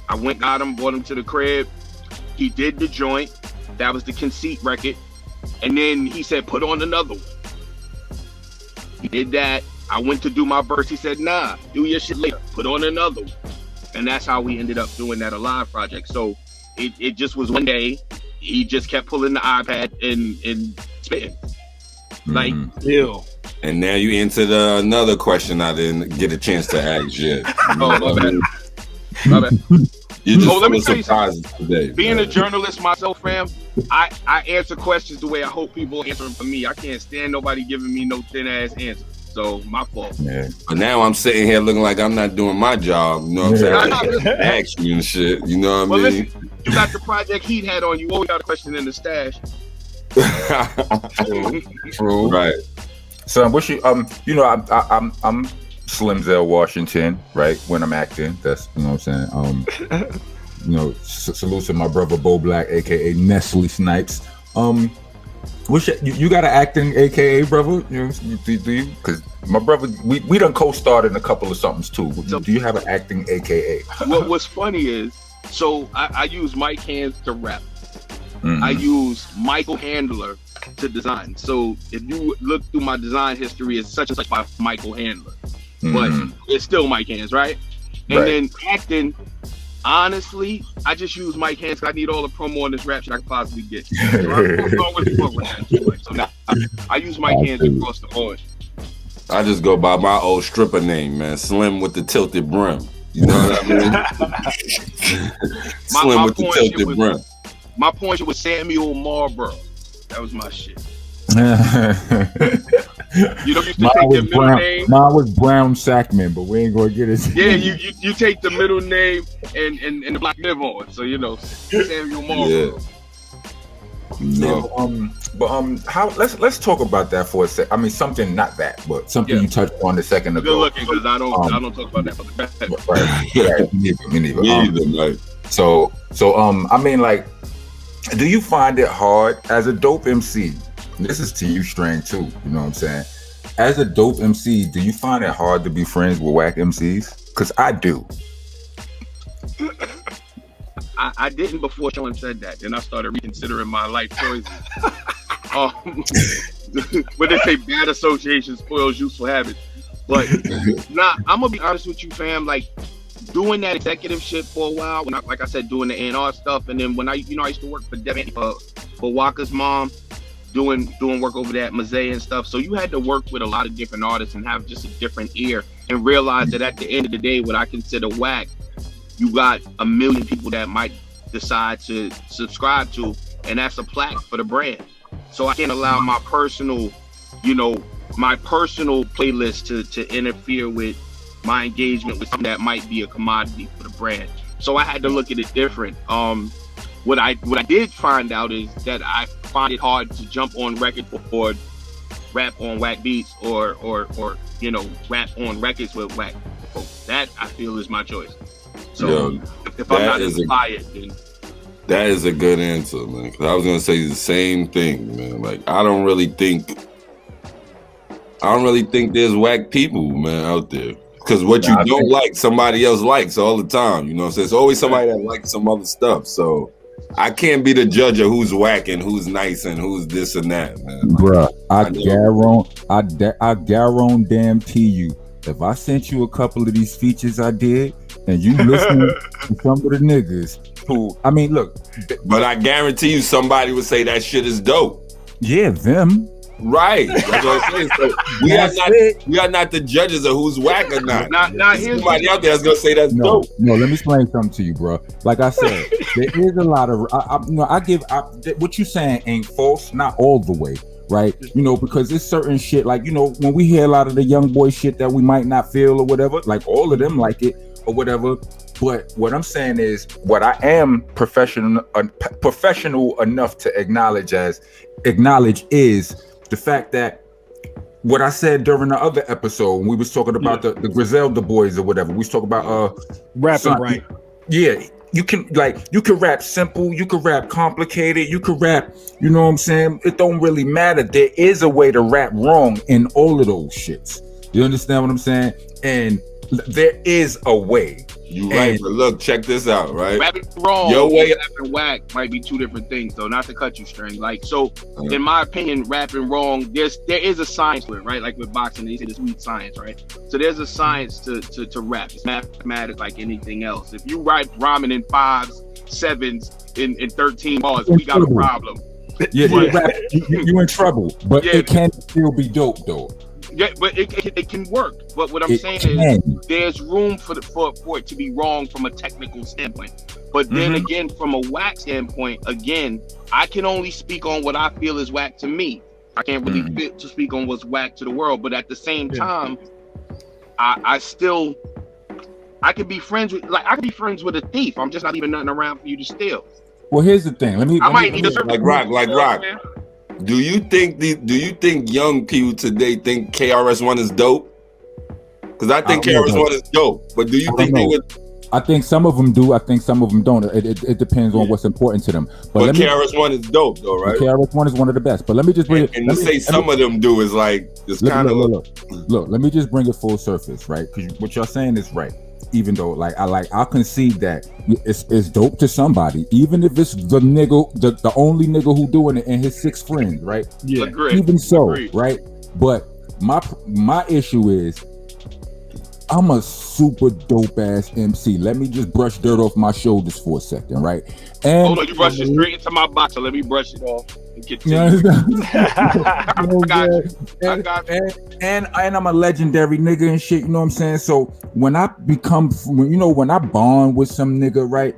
I went, got him, brought him to the crib. He did the joint. That was the Conceit record. And then he said, "Put on another one." He did that. I went to do my verse. He said, "Nah, do your shit later. Put on another one." And that's how we ended up doing that Alive project. So it just was one day. He just kept pulling the iPad and spitting. Like, Ew. And now you answered another question I didn't get a chance to ask yet. oh, my bad. My bad. You just let me full tell of you surprises today. Being man. a journalist myself, fam, I answer questions the way I hope people answer them for me. I can't stand nobody giving me no thin ass answers. So my fault. Yeah. But now I'm sitting here looking like I'm not doing my job. You know what I'm saying? I ask you and shit. You know what I mean? Listen, you got the Project Heat hat on. You always got a question in the stash. True. Right. So what's you you know I'm Slim Zell Washington, right? When I'm acting, that's you know what I'm saying. You know, salute to my brother Bo Black, aka Nestle Snipes. What's you got an acting, aka brother? You know, do you? Because my brother, we done co-starred in a couple of somethings too. Do you have an acting, aka? What's funny is, so I use Mike Handz to rap. Mm-hmm. I use Michael Handler to design. So if you look through my design history, it's such and such by Michael Handler, but it's still Mike Handz, right? And then acting, honestly, I just use Mike Handz because I need all the promo on this rap shit I can possibly get. So I don't really fuck with that too much. So now I use Mike Handz across the board. I just go by my old stripper name, man. Slim with the tilted brim. You know what I mean? Slim with the tilted brim. My point was Samuel Marlboro. That was my shit. You know, you used to take your middle name. Mine was Brown Sackman, but we ain't gonna get it. Yeah, you take the middle name and the black live on. So you know, Samuel Marlboro. No. How let's talk about that for a sec. I mean, something not that, but something you touched on a second ago. Good looking, because I don't talk about that for the right. Yeah, me neither. Right. So I mean, like, do you find it hard as a dope MC? This is to you, Strain, too. You know what I'm saying? As a dope MC, do you find it hard to be friends with whack MCs? Because I do. I didn't before Sean said that. Then I started reconsidering my life choices. But they say bad association spoils useful habits. But I'm gonna be honest with you, fam. Like, doing that executive shit for a while, when like I said, doing the A&R stuff, and then when I used to work for Devin, for Walker's mom, doing work over there at Mazay and stuff. So you had to work with a lot of different artists and have just a different ear, and realize that at the end of the day, what I consider whack, you got a million people that might decide to subscribe to, and that's a plaque for the brand. So I can't allow my personal playlist to interfere with my engagement with something that might be a commodity for the brand. So I had to look at it different. What I did find out is that I find it hard to jump on record or rap on whack beats or rap on records with whack folks. That I feel is my choice. So if I'm not inspired, then that is a good answer, man. Because I was gonna say the same thing, man. Like I don't really think there's whack people, man, out there. Because what you don't like, somebody else likes all the time. You know what I'm saying? It's always somebody that likes some other stuff. So I can't be the judge of who's whack and who's nice and who's this and that, man. Bruh, I guarantee you, if I sent you a couple of these features I did, and you listen to some of the niggas who, I mean, look. But I guarantee you somebody would say that shit is dope. Yeah, them. Right. That's what I'm saying. So we are not the judges of who's whack or not. Now here's somebody out there that's gonna say that's dope. No, let me explain something to you, bro. Like I said, there is a lot of what you saying ain't false, not all the way, right? You know, because there's certain shit, like, you know, when we hear a lot of the young boy shit that we might not feel or whatever, like all of them like it or whatever. But what I'm saying is, what I am professional enough to acknowledge is the fact that what I said during the other episode when we was talking about the Griselda boys or whatever, we was talking about rapping, right? Yeah, you can rap simple, you can rap complicated, you can rap, you know what I'm saying? It don't really matter. There is a way to rap wrong in all of those shits. You understand what I'm saying? And there is a way. You right, but look, check this out, right? Rapping wrong, your way, rapping whack might be two different things, though. Not to cut you, String. Like, so, in my opinion, rapping wrong, there is a science to it, right? Like with boxing, they say it's weak science, right? So there's a science to rap. It's mathematics like anything else. If you write rhyming in 5s, 7s, in 13 bars, we got a problem. Yeah, you're in trouble, but it can still be dope, though. Yeah, but it can work. But what I'm saying is there's room for it to be wrong from a technical standpoint. But then again, from a whack standpoint, again, I can only speak on what I feel is whack to me. I can't really fit to speak on what's whack to the world. But at the same time, I could be friends with a thief. I'm just not even nothing around for you to steal. Well, here's the thing. I might need a like rock. Do you think young people today think KRS-One is dope? Because I think KRS-One is dope. But do you think they would? I think some of them do. I think some of them don't. It depends on what's important to them. But KRS-One is dope, though, right? KRS-One is one of the best. But let me just bring and to say some of them do is like it's kind of look. Let me just bring it full surface, right? Because what you're saying is right. Even though, I'll concede that it's dope to somebody, even if it's the nigga, the only nigga who doing it and his 6 friends, right? Yeah, even so, right? But my issue is, I'm a super dope ass MC. Let me just brush dirt off my shoulders for a second, right? And hold on, you brush it straight into my box, so let me brush it off and continue. And I'm a legendary nigga and shit, you know what I'm saying? So when I bond with some nigga, right?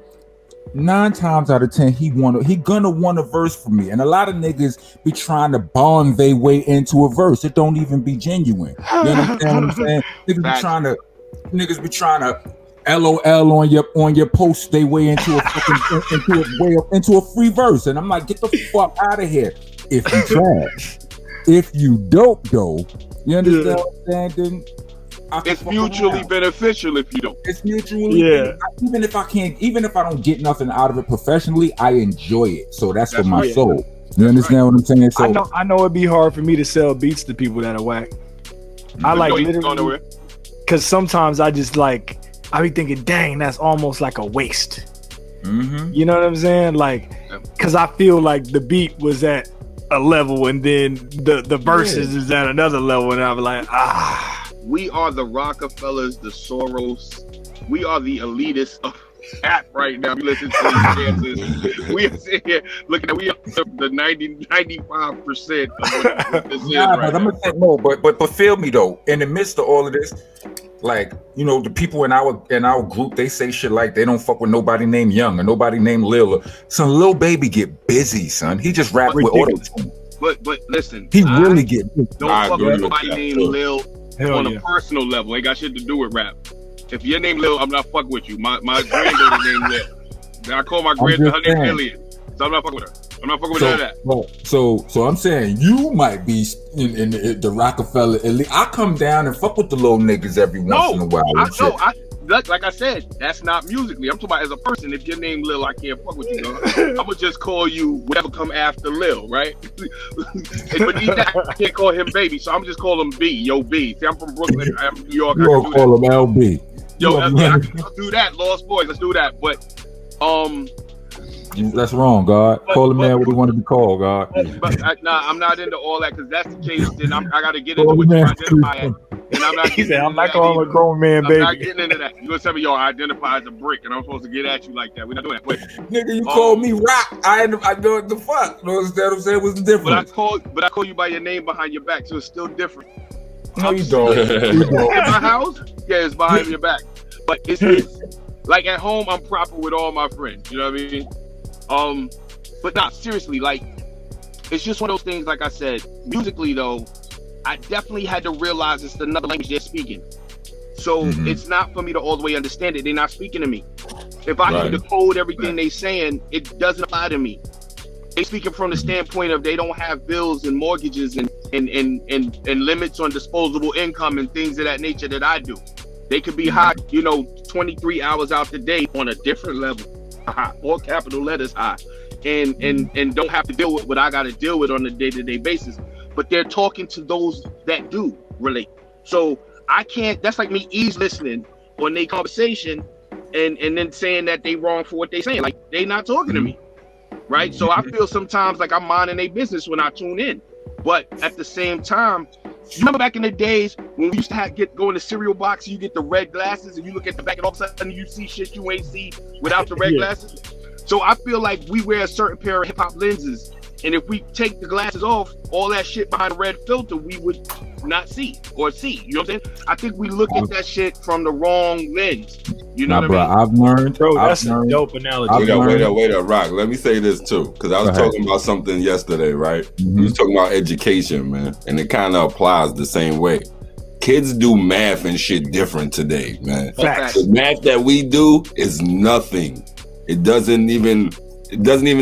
9 times out of 10, he gonna want a verse from me. And a lot of niggas be trying to bond their way into a verse. It don't even be genuine. You understand what I'm saying? Niggas be trying to LOL on your post they way into a fucking into a free verse. And I'm like, get the fuck out of here. If you trash. If you dope though, you understand what I'm saying? Then it's mutually beneficial if you don't. It's mutually even if I don't get nothing out of it professionally, I enjoy it. So that's for my soul. You understand what I'm saying? So I know it'd be hard for me to sell beats to people that are whack. I like literally because sometimes I just like I be thinking, dang, that's almost like a waste. You know what I'm saying? Like, because I feel like the beat was at a level and then the verses is at another level, and I'm like, we are the Rockefellers, the Soros. We are the elitists of rap right now. We listen to these dances. We are sitting here looking at we are the 95% of what this is right but I'm gonna say no, but feel me though, in the midst of all of this, like, you know, the people in our group, they say shit like they don't fuck with nobody named Young or nobody named Lil. Son, Lil Baby get busy, son. He just rap with auto-tune. But listen, he really get busy. Don't fuck with nobody named Lil on a personal level. Ain't got shit to do with rap. If your name Lil, I'm not fucking with you. My granddaughter named Lil. I call my granddaughter 100 million. So I'm not fucking with her. I'm not fucking with none of that. So I'm saying you might be in the Rockefeller elite. I come down and fuck with the little niggas every once in a while. Like I said, that's not musically. I'm talking about as a person. If your name Lil, I can't fuck with you. I'm gonna just call you whatever come after Lil, right? But I can't call him Baby, so I'm just call him B. Yo, B. See, I'm from Brooklyn. I'm from New York. You gonna call him LB? Yo, let's do that. Lost Boys. Let's do that. But that's wrong, God. Call him man what he want to be called, God. But I'm not into all that, because that's the case. Then I got to get into what you identify as. And I'm not. He said, "I'm not calling a grown man, baby." I'm not getting into that. You gonna tell me y'all identify as a brick, and I'm supposed to get at you like that? We're not doing that. But, nigga, you call me Rock. I know what the fuck. You know what I'm saying? What's the difference? But I call you by your name behind your back, so it's still different. No, you don't. In my house, yeah, it's behind your back. But it's like at home, I'm proper with all my friends. You know what I mean? But not seriously. Like, it's just one of those things. Like I said, musically though, I definitely had to realize it's another language they're speaking. So it's not for me to all the way understand it. They're not speaking to me. If I can decode everything they saying, it doesn't apply to me. They speaking from the standpoint of they don't have bills and mortgages and limits on disposable income and things of that nature that I do. They could be hot, 23 hours out the day on a different level. high, all capital letters high, and don't have to deal with what I got to deal with on a day-to-day basis. But they're talking to those that do relate. So I can't. That's like me listening on their conversation, and then saying that they wrong for what they saying. Like they not talking to me, right? So I feel sometimes like I'm minding their business when I tune in, but at the same time, you remember back in the days when we used to go in the cereal box, and you get the red glasses, and you look at the back, and all of a sudden you see shit you ain't see without the red glasses. So I feel like we wear a certain pair of hip hop lenses, and if we take the glasses off, all that shit behind the red filter we would not see or see. You know what I'm saying? I think we look at that shit from the wrong lens. You know what I mean? I've learned. That's a dope analogy. Wait up, Rock. Let me say this too, because I was talking about something yesterday, right? We was talking about education, man, and it kind of applies the same way. Kids do math and shit different today, man. Facts. The math that we do is nothing. It doesn't even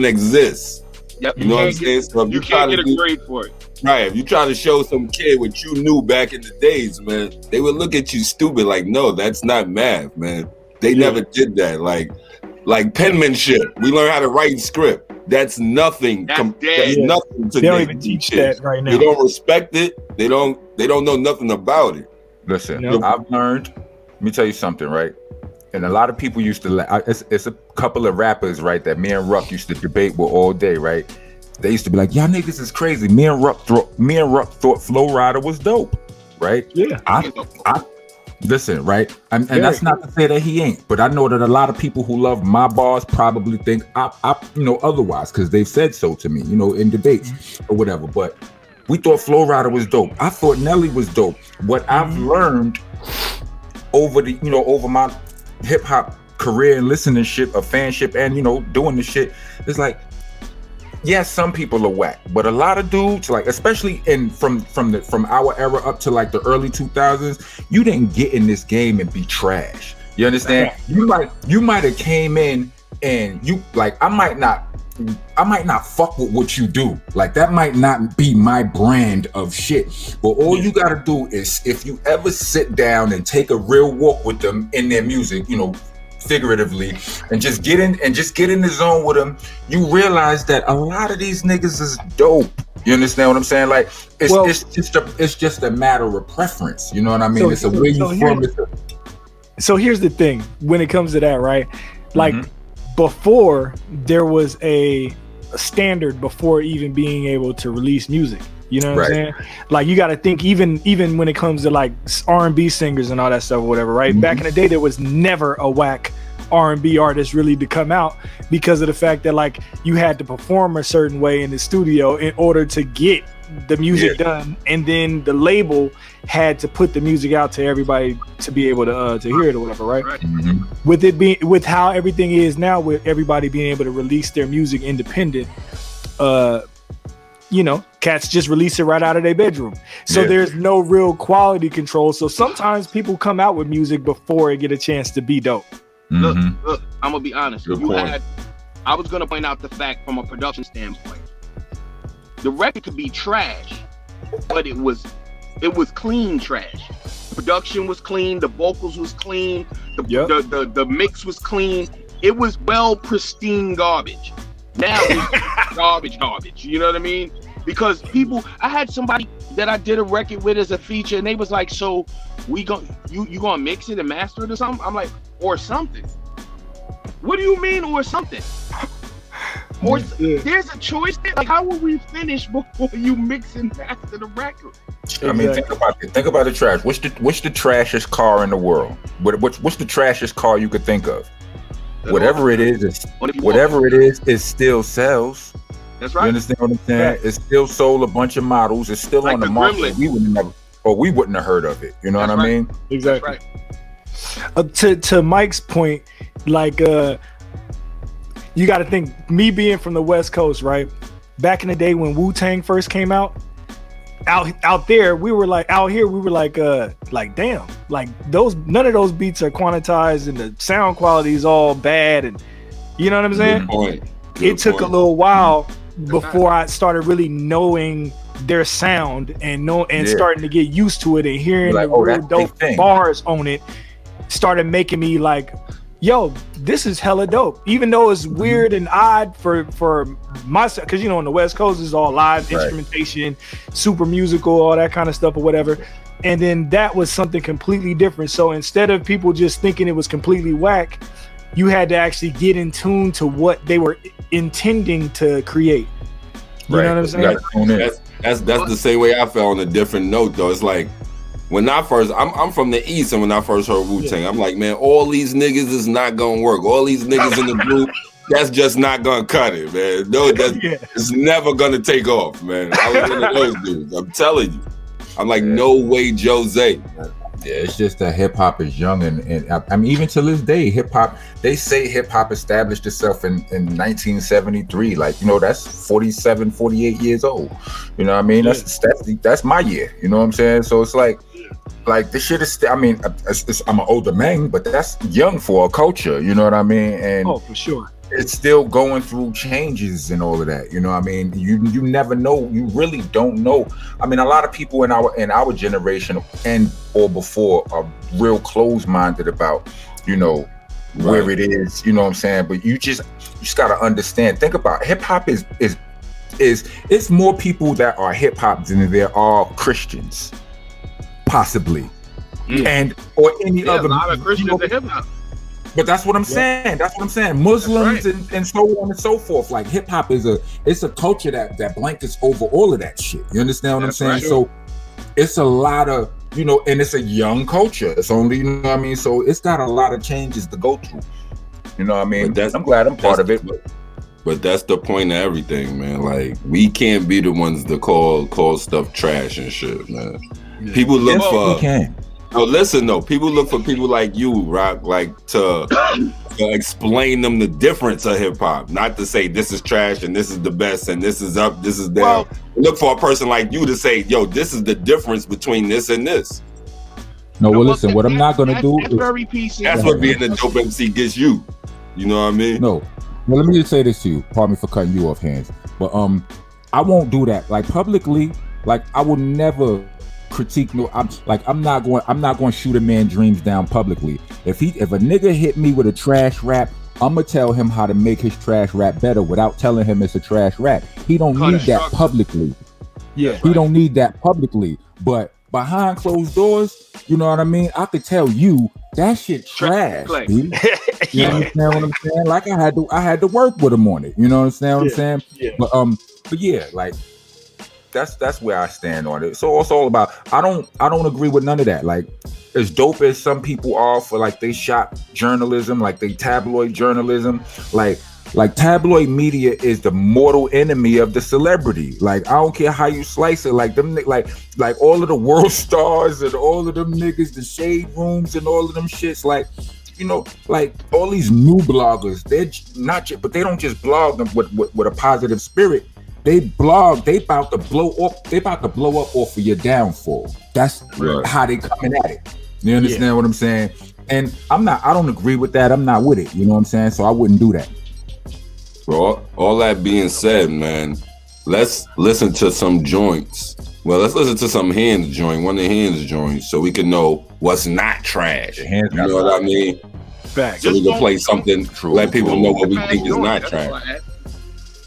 exist. Yep. You know what I'm saying? So if you can't get a grade for it. Right. If you try to show some kid what you knew back in the days, man, they would look at you stupid like, no, that's not math, man. They never did that. Like penmanship. We learn how to write script. That's nothing. That's nothing to they don't even teach that right now. They don't respect it. They don't know nothing about it. Listen, I've learned. Let me tell you something, right? And a lot of people used to it's a couple of rappers, right, that me and Ruck used to debate with all day, right? They used to be like, y'all niggas is crazy. Me and Ruck thought Flow Rider was dope, right? Yeah. I listen, right? And that's not to say that he ain't, but I know that a lot of people who love my bars probably think I otherwise, because they've said so to me, in debates or whatever. But we thought Flow Rider was dope. I thought Nelly was dope. What I've learned over my hip hop career and listenership, of fanship, and doing the shit, it's like, yes, some people are whack, but a lot of dudes, like especially from our era up to like the early 2000s, you didn't get in this game and be trash. You understand? You might have came in and you like, I might not fuck with what you do. Like that might not be my brand of shit. But all you gotta do is, if you ever sit down and take a real walk with them in their music, figuratively, and just get in the zone with them, you realize that a lot of these niggas is dope. You understand what I'm saying? Like it's just a matter of preference. You know what I mean? It's a way you from it. So here's the thing when it comes to that, right? Like before there was a standard before even being able to release music. You know what I'm saying? Like you got to think even when it comes to like R&B singers and all that stuff or whatever, right? Back in the day, there was never a whack R&B artist really to come out because of the fact that like you had to perform a certain way in the studio in order to get the music done, and then the label had to put the music out to everybody to be able to hear it or whatever, right? With how everything is now, with everybody being able to release their music independent, cats just release it right out of their bedroom. So there's no real quality control. So sometimes people come out with music before it get a chance to be dope. Look, I'm gonna be honest. I was gonna point out the fact from a production standpoint. The record could be trash, but it was clean trash. The production was clean, the vocals was clean, the mix was clean. It was pristine garbage. Now it's garbage. You know what I mean? Because I had somebody that I did a record with as a feature, and they was like, "So you gonna mix it and master it or something?" I'm like, "Or something." What do you mean, or something? Or there's a choice there. Like, how will we finish before you mix and master the record? I mean, think about the trash. What's the trashiest car in the world? What's the trashiest car you could think of? Whatever it is, it still sells. That's right. You understand what I'm saying? Right. It's still sold a bunch of models. It's still like on the market. We wouldn't have heard of it. You know what I mean? Exactly. Right. To Mike's point, like you got to think, me being from the West Coast, right? Back in the day when Wu-Tang first came out here, we were like, damn, like none of those beats are quantized and the sound quality is all bad, and you know what I'm saying? It took a little while before I started really knowing their sound and starting to get used to it and hearing the real dope bars on it started making me like, yo, this is hella dope. Even though it's weird and odd for myself, because on the West Coast is all live instrumentation, super musical, all that kind of stuff or whatever. And then that was something completely different. So instead of people just thinking it was completely whack, you had to actually get in tune to what they were intending to create. You know what I'm saying? That's the same way I felt on a different note though. It's like when I first, I'm from the East, and when I first heard Wu-Tang, I'm like, man, all these niggas is not gonna work. All these niggas in the group, that's just not gonna cut it, man. No, it's never gonna take off, man. I was one of those dudes. I'm telling you. I'm like, no way, Jose. Yeah, it's just that hip hop is young, and I mean, even to this day, hip hop. They say hip hop established itself in 1973. Like, that's 47, 48 years old. You know what I mean? That's my year. You know what I'm saying? So it's like this shit is. I mean, I'm an older man, but that's young for a culture. You know what I mean? And for sure. It's still going through changes and all of that. You know what I mean? You never know. You really don't know. I mean, a lot of people in our generation and or before are real closed-minded about, where it is. You know what I'm saying? But you just got to understand. Think about it. Hip hop is it's more people that are hip hop than there are Christians, possibly, and or any other. A lot of Christians in hip hop. But that's what I'm saying. That's what I'm saying. Muslims and so on and so forth. Like hip hop is a culture that blankets over all of that shit. You understand what I'm saying? Right. So it's a lot of, and it's a young culture. It's only, what I mean? So it's got a lot of changes to go through. You know what I mean? I'm glad I'm part of it. But that's the point of everything, man. Like, we can't be the ones to call stuff trash and shit, man. Yeah. People look for... We can. No, listen though. People look for people like you, Rock, like to explain them the difference of hip hop. Not to say this is trash and this is the best and this is up, this is down. Well, look for a person like you to say, yo, this is the difference between this and this. No, well, listen. What I'm not gonna do is very PC. That's what being a dope MC gets you. You know what I mean? No. Well, let me just say this to you. Pardon me for cutting you off, Handz. But I won't do that. Like publicly, like I will never critique. No, I'm not going to shoot a man's dreams down publicly. If a nigga hit me with a trash rap, I'm gonna tell him how to make his trash rap better without telling him it's a trash rap. He don't need that publicly. Yeah, he don't need that publicly. But behind closed doors, you know what I mean? I could tell you that shit trash. Dude. You understand what I'm saying? Like I had to work with him on it. You know what I'm saying? Yeah. But yeah, like. That's where I stand on it. So it's all about. I don't agree with none of that. Like as dope as some people are for like they shop journalism, like they tabloid journalism, like tabloid media is the mortal enemy of the celebrity. Like I don't care how you slice it. Like them, like all of the world stars and all of them niggas, the shade rooms and all of them shits. Like like all these new bloggers, they're not, but they don't just blog them with a positive spirit. They blog. They about to blow up. They about to blow up off of your downfall. That's how they coming at it. You understand what I'm saying? And I don't agree with that. I'm not with it. You know what I'm saying? So I wouldn't do that. Bro, all that being said, man, let's listen to some joints. Well, let's listen to some Handz joint, one of the Handz joints, so we can know what's not trash. You know what I mean? Facts. So we can play something, let people know what we think is not trash.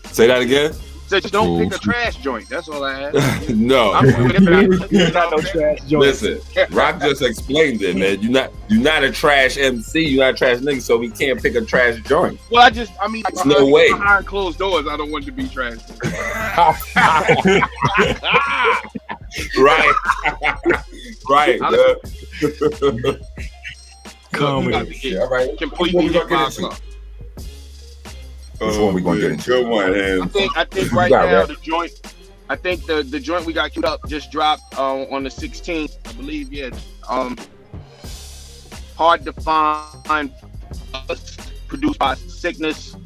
Say that again? So just don't pick a trash joint. That's all I ask. No. You're not no trash joint. Listen, Rock just explained it, man. You're not a trash MC. You're not a trash nigga, so we can't pick a trash joint. Well, no way. Behind closed doors, I don't want to be trash. Right. Right. All right. Completely hip-hop. Which one we gonna get into? Good one, Handz. I think right now the joint. I think the joint we got queued up just dropped on the 16th, I believe. Yeah. Hard to Find, produced by Sickness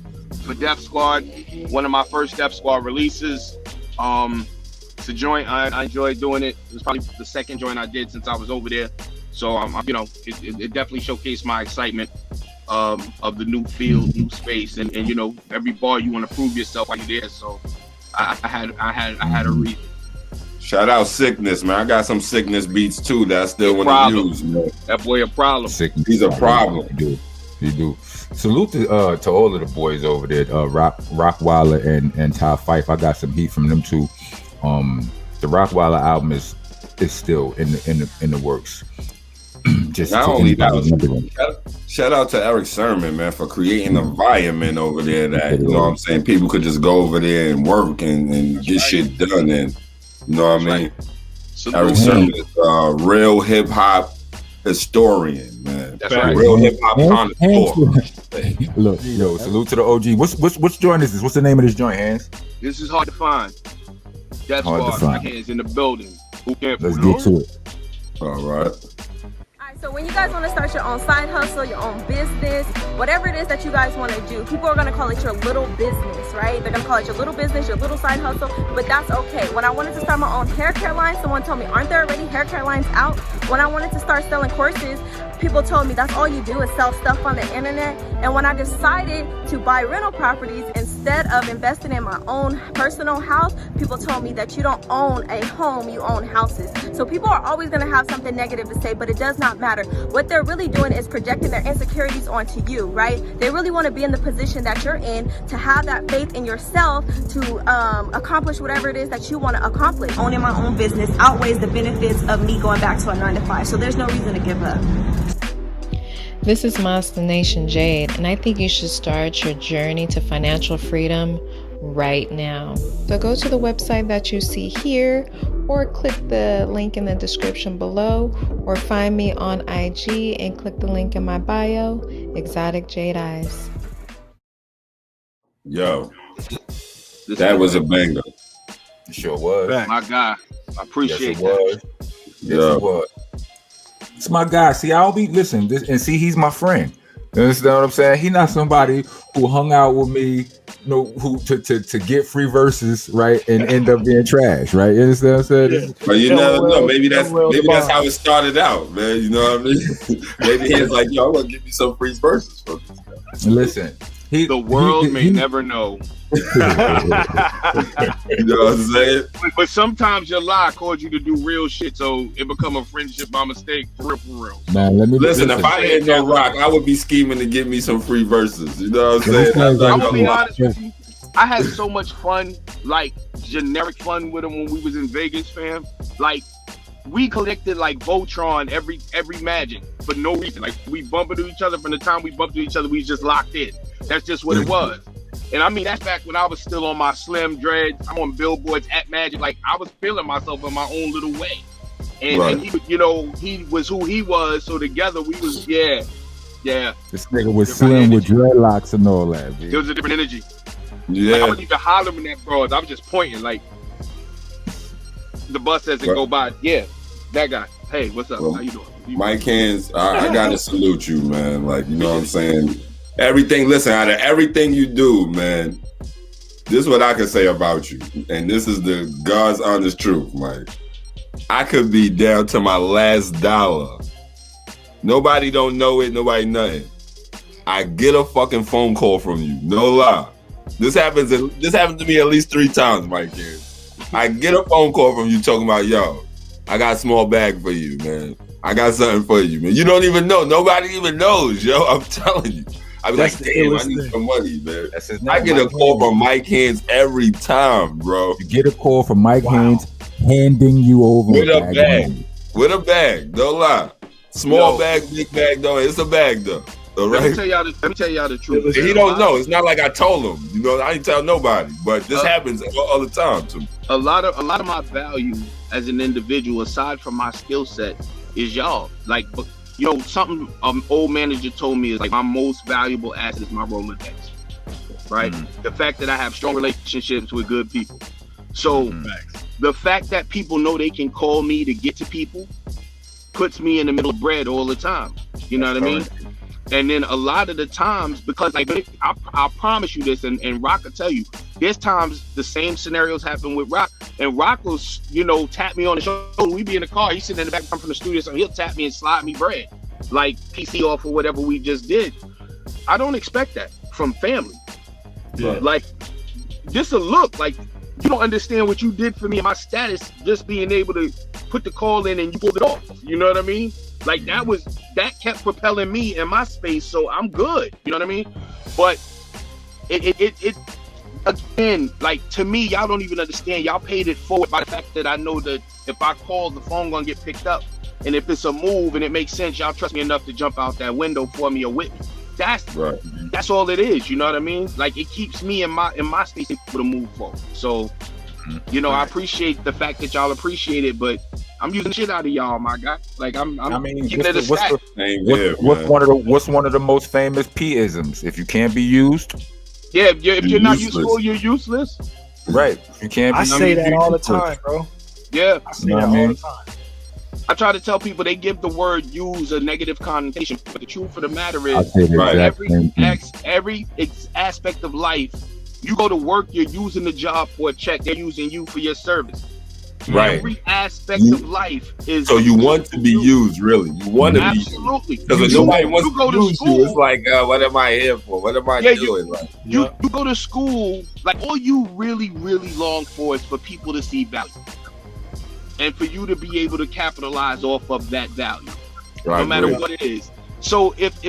for Def Squad. One of my first Def Squad releases. It's a joint I enjoyed doing it. It was probably the second joint I did since I was over there. So it definitely showcased my excitement of the new field, new space, and every bar you want to prove yourself while you're there. So I had a reason. Shout out Sickness, man. I got some Sickness beats too that I still want to use, man. That boy a problem. He's a problem. You do. Salute to all of the boys over there, Rockwilder and Ty Fife. I got some heat from them too. The Rockwilder album is still in the works. Just not only that, shout out to Eric Sermon, man, for creating an environment over there that, you know what I'm saying, people could just go over there and work and get shit done. And you know what I mean? Eric Sermon is a real hip hop historian, man. That's right. Real hip hop connoisseur. Look, yo, salute to the OG. What's joint is this? What's the name of this joint, Handz? This is hard to find. That's why Handz in the building. Who can't? Let's get to it. All right. So when you guys want to start your own side hustle, your own business, whatever it is that you guys want to do, people are going to call it your little business, right? They're going to call it your little business, your little side hustle, but that's okay. When I wanted to start my own hair care line, someone told me, aren't there already hair care lines out? When I wanted to start selling courses, people told me that's all you do is sell stuff on the internet. And when I decided to buy rental properties instead of investing in my own personal house, people told me that you don't own a home, you own houses. So people are always going to have something negative to say, but it does not matter. What they're really doing is projecting their insecurities onto you, right? They really want to be in the position that you're in, to have that faith in yourself to accomplish whatever it is that you want to accomplish. Owning my own business outweighs the benefits of me going back to a 9-to-5, so there's no reason to give up. This is Monsta Nation Jade, and I think you should start your journey to financial freedom right now. So go to the website that you see here, or click the link in the description below, or find me on IG and click the link in my bio, Exotic Jade Eyes. Yo, that was a banger. It sure was. My guy, I appreciate that. Yes, it was. It's my guy. See, I'll be listen. And see, he's my friend. You understand what I'm saying? He's not somebody who hung out with me, you know, who to get free verses, right, and end up being trash, right? You understand what I'm saying? Yeah. But you never know. Maybe that's how it started out, man. You know what I mean? Maybe he's like, yo, I want to give you some free verses from this guy. Listen, the world may never know. You know what I'm saying? But sometimes your lie caused you to do real shit, so it become a friendship by mistake. For real. Man, listen. If I had no rock, I would be scheming to give me some free verses. You know what I'm saying? I'm gonna be honest with you. I had so much fun, like generic fun with him when we was in Vegas, fam. Like we collected like Voltron every Magic for no reason. Like we bumped into each other. From the time we bumped into each other, we was just locked in. That's just what it was. And I mean, that's back when I was still on my slim dreads. I'm on billboards at Magic. Like I was feeling myself in my own little way. And he, you know, he was who he was. So together we was, yeah. This nigga was slim with dreadlocks and all that. Dude. It was a different energy. Yeah. Like, I wasn't even hollering at bros. I was just pointing. Like the bus doesn't go by. Yeah, that guy. Hey, what's up? How you doing? Mike Handz, I gotta salute you, man. Like, you know what I'm saying? Everything, listen, out of everything you do, man, this is what I can say about you. And this is the God's honest truth, Mike. I could be down to my last dollar. Nobody don't know it, nobody nothing. I get a fucking phone call from you. No lie. This happens to me at least 3 times, Mike Handz. I get a phone call from you talking about, yo, I got a small bag for you, man. I got something for you, man. You don't even know. Nobody even knows, yo. I'm telling you. I be like, damn, I need some money, man. I get a call from Mike Handz every time, bro. You get a call from Mike Handz handing you over with a bag. With a bag, don't lie. Small bag, big bag, though. It's a bag, though. All right. Let me tell y'all the truth. He don't know. It's not like I told him. You know, I ain't tell nobody. But this happens all the time to me. A lot of my value as an individual, aside from my skill set, is y'all. Like, you know, something old manager told me is like my most valuable asset is my Rolodex, right? The fact that I have strong relationships with good people. So the fact that people know they can call me to get to people puts me in the middle of bread all the time. You know what I mean? And then a lot of the times, because like I promise you this, and Rock will tell you, there's times the same scenarios happen with Rock, and Rock will, you know, tap me on the shoulder. We be in the car, he's sitting in the back from the studio, so he'll tap me and slide me bread, like PC off or whatever we just did. I don't expect that from family. Yeah. Like, just a look, like you don't understand what you did for me and my status, just being able to put the call in and you pulled it off. You know what I mean? Like that was that kept propelling me in my space, so I'm good. You know what I mean? But it again, like, to me, y'all don't even understand. Y'all paid it forward by the fact that I know that if I call, the phone gonna get picked up, and if it's a move and it makes sense, y'all trust me enough to jump out that window for me or with me. That's all it is. You know what I mean? Like, it keeps me in my space able to move forward. So, you know, I appreciate the fact that y'all appreciate it, but I'm using shit out of y'all, my guy. Like, I'm giving it a stack. What's one of the most famous P-isms? If you can't be used, if you're not useful, you're useless. Right. You can't be I say that all the time, bro. Yeah. I say that all the time. I try to tell people they give the word use a negative connotation, but the truth of the matter is, every aspect of life, you go to work, you're using the job for a check, they're using you for your service. Right. Every aspect of life is. So you want to be used, really? You want to be used. Absolutely. Because if nobody wants to use school, you, it's like, what am I here for? What am I doing? You go to school, like, all you really, really long for is for people to see value. And for you to be able to capitalize off of that value, no matter what it is. So if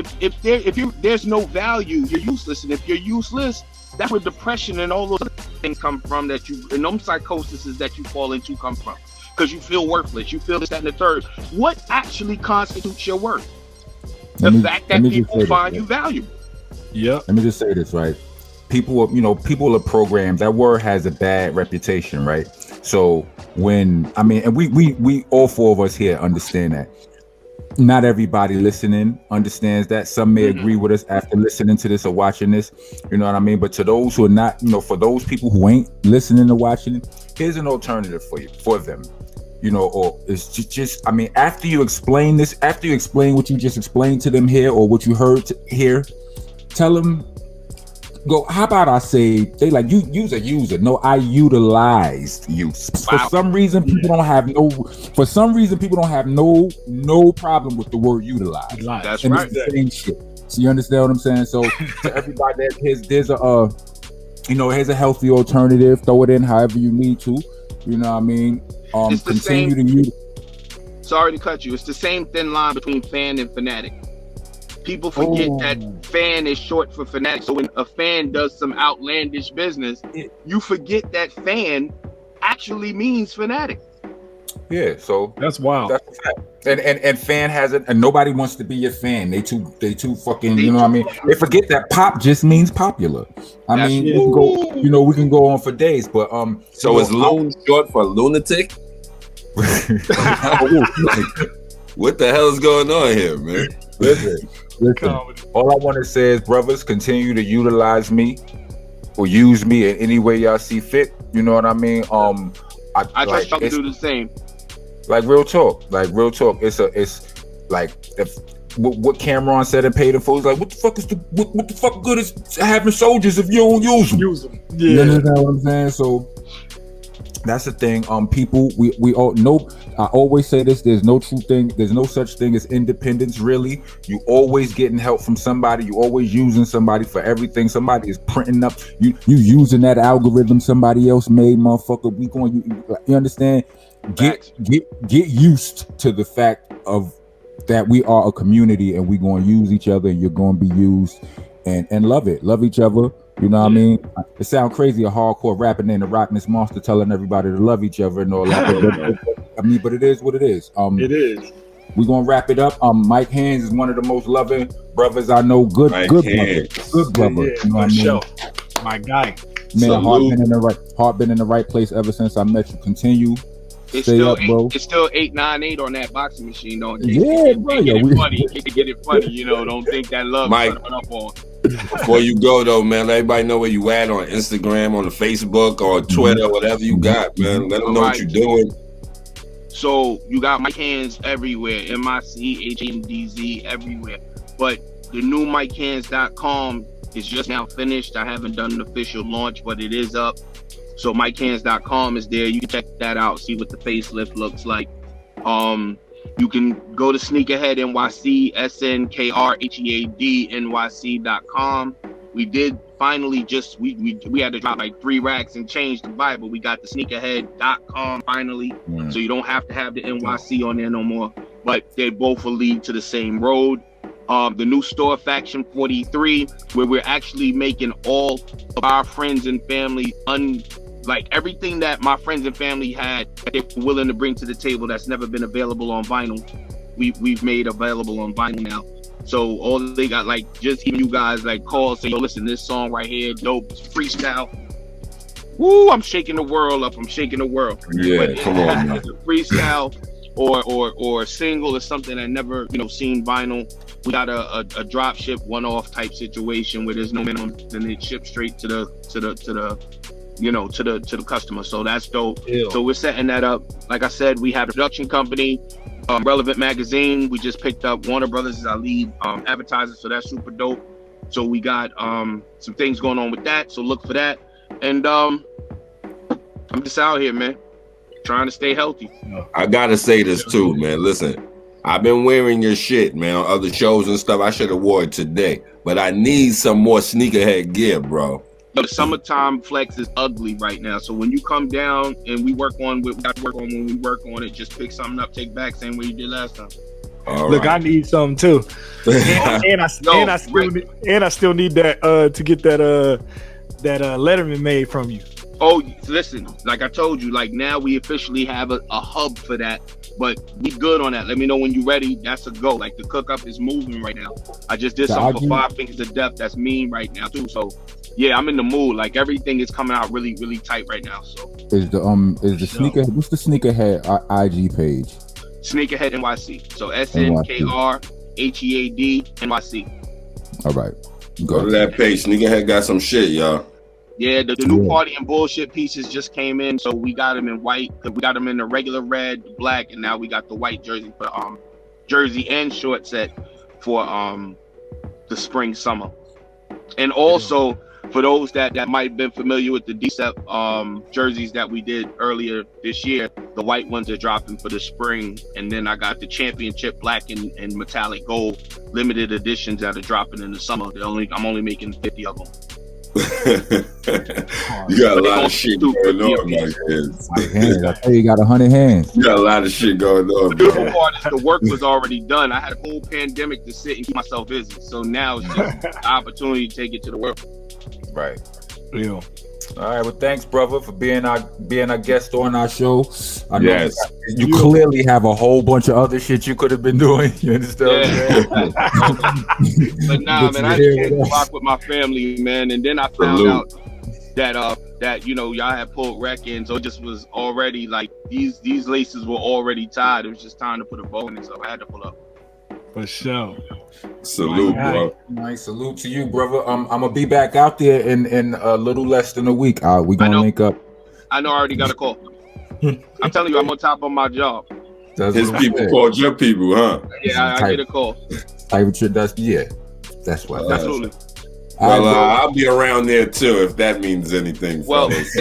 there's no value, you're useless. And if you're useless, that's where depression and all those other things come from, and them psychoses that you fall into come from. Because you feel worthless, you feel this, that, and the third. What actually constitutes your worth? The fact that people find you valuable. Yeah. Let me just say this, right? People are programmed. That word has a bad reputation, right? So and we all four of us here understand that. Not everybody listening understands that. Some may agree with us after listening to this or watching this. You know what I mean? But to those who are not, for those people who ain't listening or watching it, here's an alternative for them. Or it's just after you explain this, after you explain what you just explained to them here or what you heard here, tell them, how about I say, they like, you use a user. No, I utilized use. For some reason, people don't have no problem with the word utilize. That's and right. It's the same shit. So you understand what I'm saying? So to everybody, here's a healthy alternative. Throw it in however you need to. You know what I mean? Continue to use. Sorry to cut you. It's the same thin line between fan and fanatic. People forget that fan is short for fanatic. So when a fan does some outlandish business, you forget that fan actually means fanatic. Yeah, so that's wild. That's a fact. And fan has it, and nobody wants to be your fan. They too fucking, you know what I mean? They forget that pop just means popular. I mean, we can go on for days, but so is loon short for lunatic? What the hell is going on here, man? Listen, all I want to say is, brothers, continue to utilize me or use me in any way y'all see fit. You know what I mean? I trust y'all to do the same. Like real talk. It's like if what Cameron said and paid him for. He's like, what the fuck good is having soldiers if you don't use them? Yeah, you know what I'm saying? So that's the thing. People, we all know. I always say this: there's no such thing as independence. Really, you always getting help from somebody. You always using somebody for everything. Somebody is printing up. You using that algorithm somebody else made, motherfucker. You understand? Get used to the fact of that we are a community and we're going to use each other and you're going to be used and love each other. You know what I mean? It sounds crazy, a hardcore rapping in the Rockness Monsta telling everybody to love each other and all that. But it is what it is. It is. We're gonna wrap it up. Mike Handz is one of the most loving brothers I know. Good brother. Yeah, you know what I mean? My guy. Man, heart been in the right place ever since I met you. Continue. It's Stay still up, bro. It's still 898 on that boxing machine, though. Yeah, bro. Get it funny. Don't think that love Mike, up on. Before you go though, man, let everybody know where you at on Instagram, on the Facebook, or Twitter, whatever you got, man. Let them know what you're doing. So you got Mike Handz everywhere, MICHANDZ everywhere. But the new MikeHandz.com is just now finished. I haven't done an official launch, but it is up. So MikeHandz.com is there. You can check that out, see what the facelift looks like. You can go to Sneakerhead NYC, SNKRHEAD NYC.com. We did finally we had to drop like 3 racks and change the vibe, but we got the Sneakerhead.com finally. So you don't have to have the NYC on there no more. but they both will lead to the same road. The new store, Faction 43, where we're actually making all of our friends and family like everything that my friends and family had that they're willing to bring to the table that's never been available on vinyl. We've made available on vinyl now. So all they got, like, just even you guys like call, say, yo, listen, this song right here, dope, it's freestyle. Woo, I'm shaking the world up. I'm shaking the world. Yeah, but come on, man. It's a freestyle or a single or something that never, seen vinyl. We got a drop ship one-off type situation where there's no minimum, and it ships straight to the customer. So that's dope. Ew. So we're setting that up. Like I said, we have a production company, Relevant Magazine. We just picked up Warner Brothers as our lead advertiser, so that's super dope. So we got some things going on with that. So look for that. And I'm just out here, man, trying to stay healthy. I gotta say this too, man. Listen, I've been wearing your shit, man, on other shows and stuff. I should have wore it today, but I need some more sneakerhead gear, bro. The summertime flex is ugly right now. So when you come down and we work on what we got to work on, when we work on it, just pick something up, take back, same way you did last time. All Look, right. I need something too, and I still need that to get that Letterman made from you. Oh, listen, like I told you, like now we officially have a hub for that, but we good on that. Let me know when you're ready. That's a go. Like the cook up is moving right now. I just did something for 5 Fingers of Death that's mean right now too. So yeah, I'm in the mood. Like everything is coming out really, really tight right now. So is the sneaker? What's the sneakerhead IG page? Sneakerhead NYC. So SNKRHEAD NYC. All right, Go to that page. Sneakerhead got some shit, y'all. Yeah, the new party and bullshit pieces just came in, so we got them in white. We got them in the regular red, the black, and now we got the white jersey for jersey and short set for the spring summer. And also for those that might have been familiar with the DCEP jerseys that we did earlier this year, the white ones are dropping for the spring, and then I got the championship black and metallic gold limited editions that are dropping in the summer. I'm only making 50 of them. You got a lot of shit going on, my hands. I tell you, got 100 hands. You got a lot of shit going on. The beautiful part is the work was already done. I had a whole pandemic to sit and keep myself busy. So now it's just the opportunity to take it to the world. Right. Yeah. All right. Well, thanks, brother, for being our guest on our show. I know Yes. you clearly have a whole bunch of other shit you could have been doing. You understand? But nah, man, I just came to rock with my family, man. And then I found out that y'all had pulled wreck in, so it just was already like these laces were already tied. It was just time to put a bow in it, so I had to pull up. For sure. Salute, bro. Nice salute to you, brother. I'm gonna be back out there in a little less than a week. We gonna link up. I know I already got a call. I'm telling you, I'm on top of my job. His people called your people, huh? Yeah, I get a call. That's what. Absolutely. Well, I'll be around there too if that means anything. Well, fellas.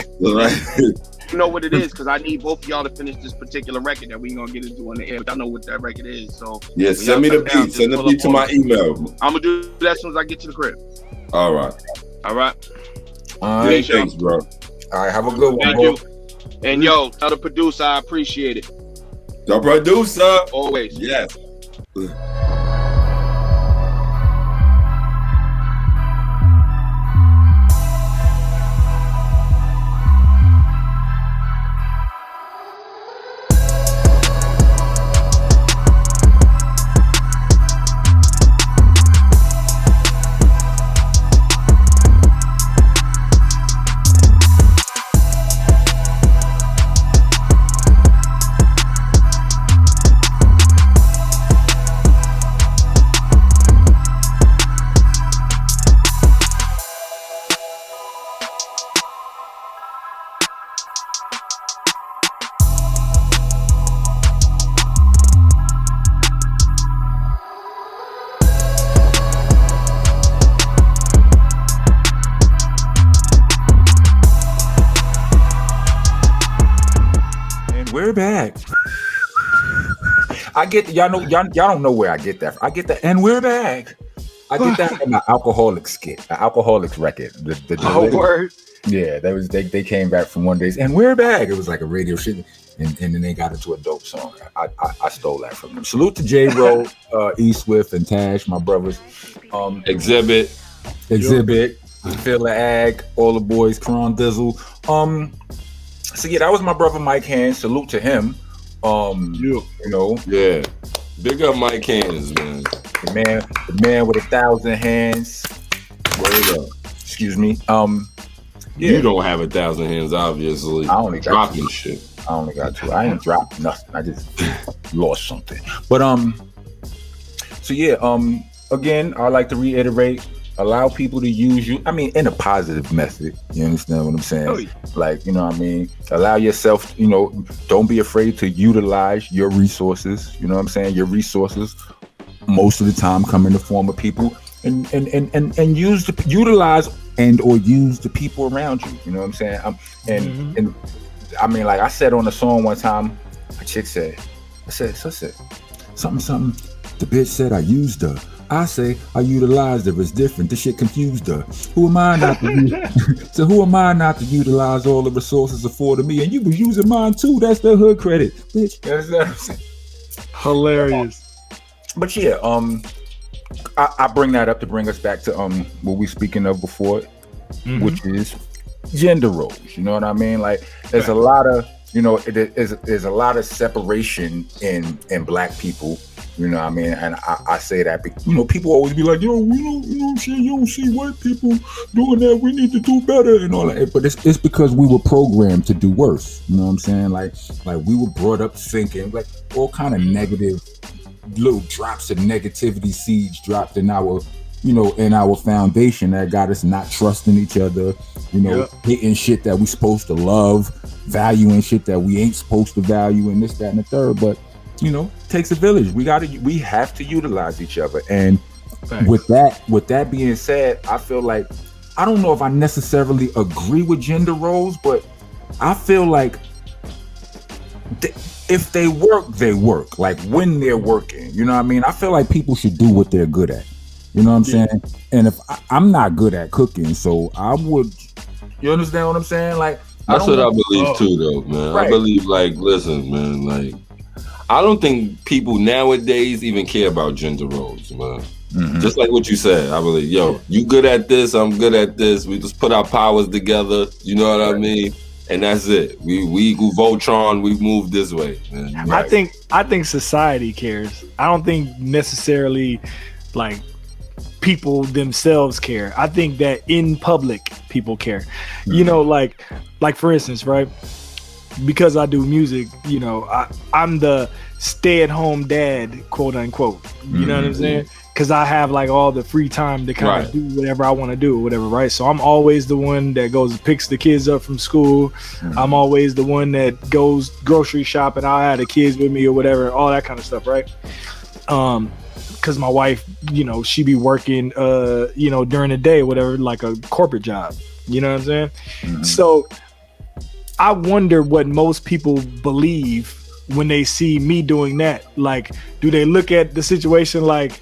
you know what it is, because I need both of y'all to finish this particular record that we're gonna get into on the air. But I know what that record is. So yeah, send me the beat. Send the beat to my email. I'm gonna do that as soon as I get to the crib. All right. Thanks, bro. All right, have a good one. Thank you. And yo, tell the producer I appreciate it. The producer. Always. Yes. We're back. I get y'all don't know where I get that from. I get that, and we're back. I get that from the Alcoholics skit, the Alcoholics record. The word. Yeah, they came back from one day and we're back. It was like a radio shit, and then they got into a dope song. I stole that from them. Salute to J Roll, E Swift, and Tash, my brothers. Exhibit, Filler Ag, all the boys, Kron Dizzle. So yeah, that was my brother Mike Handz. Salute to him. You know, yeah, big up Mike Handz, man. The man with 1,000 hands. Word up. Excuse me. Yeah. You don't have 1,000 hands, obviously. I only got dropping shit. I only got 2. I ain't dropped nothing. I just lost something. But so yeah, again, I like to reiterate, allow people to use you. I mean, in a positive method. You understand what I'm saying? Oh, yeah. Like, you know what I mean? Allow yourself, you know, don't be afraid to utilize your resources. You know what I'm saying? Your resources most of the time come in the form of people and utilize and or use the people around you. You know what I'm saying? And I mean, like I said on a song one time, a chick said, something. The bitch said I used her. I say I utilized her. It's different. This shit confused her. Who am I not to use? So who am I not to utilize all the resources afforded me? And you was using mine too. That's the hood credit, bitch. You understand what I'm saying? Hilarious. But yeah, I bring that up to bring us back to what we speaking of before, which is gender roles. You know what I mean? Like there's a lot of, you know, there's a lot of separation in Black people. You know what I mean? And I say that, you know, people always be like, yo, we don't, you know what I'm saying? You don't see white people doing that. We need to do better and all that. But it's because we were programmed to do worse. You know what I'm saying? Like we were brought up thinking like all kind of negative little drops of negativity seeds dropped in our, you know, in our foundation that got us not trusting each other, you know, hitting shit that we supposed to love, valuing shit that we ain't supposed to value, and this, that, and the third. But you know, it takes a village. We have to utilize each other. And with that being said, I feel like I don't know if I necessarily agree with gender roles, but I feel like if they work, they work. Like when they're working, you know what I mean? I feel like people should do what they're good at. You know what I'm saying? And if I'm not good at cooking, so I would, you understand what I'm saying? Like that's what I believe too, though, man. Right. I believe, like, listen, man, like, I don't think people nowadays even care about gender roles, man. Just like what you said, I believe, yo, you good at this, I'm good at this. We just put our powers together, you know what I mean? And that's it. We go Voltron, we move this way, man. Right. I think society cares. I don't think necessarily like people themselves care. I think that in public people care. You know, like for instance, right? Because I do music, you know, I'm the stay-at-home dad, quote unquote. You know what I'm saying? Because I have like all the free time to kind of do whatever I want to do or whatever, right? So I'm always the one that goes and picks the kids up from school. I'm always the one that goes grocery shopping. I'll have the kids with me or whatever, all that kind of stuff, right? Because my wife, you know, she be working, you know, during the day or whatever, like a corporate job. You know what I'm saying? So I wonder what most people believe when they see me doing that. Like, do they look at the situation like,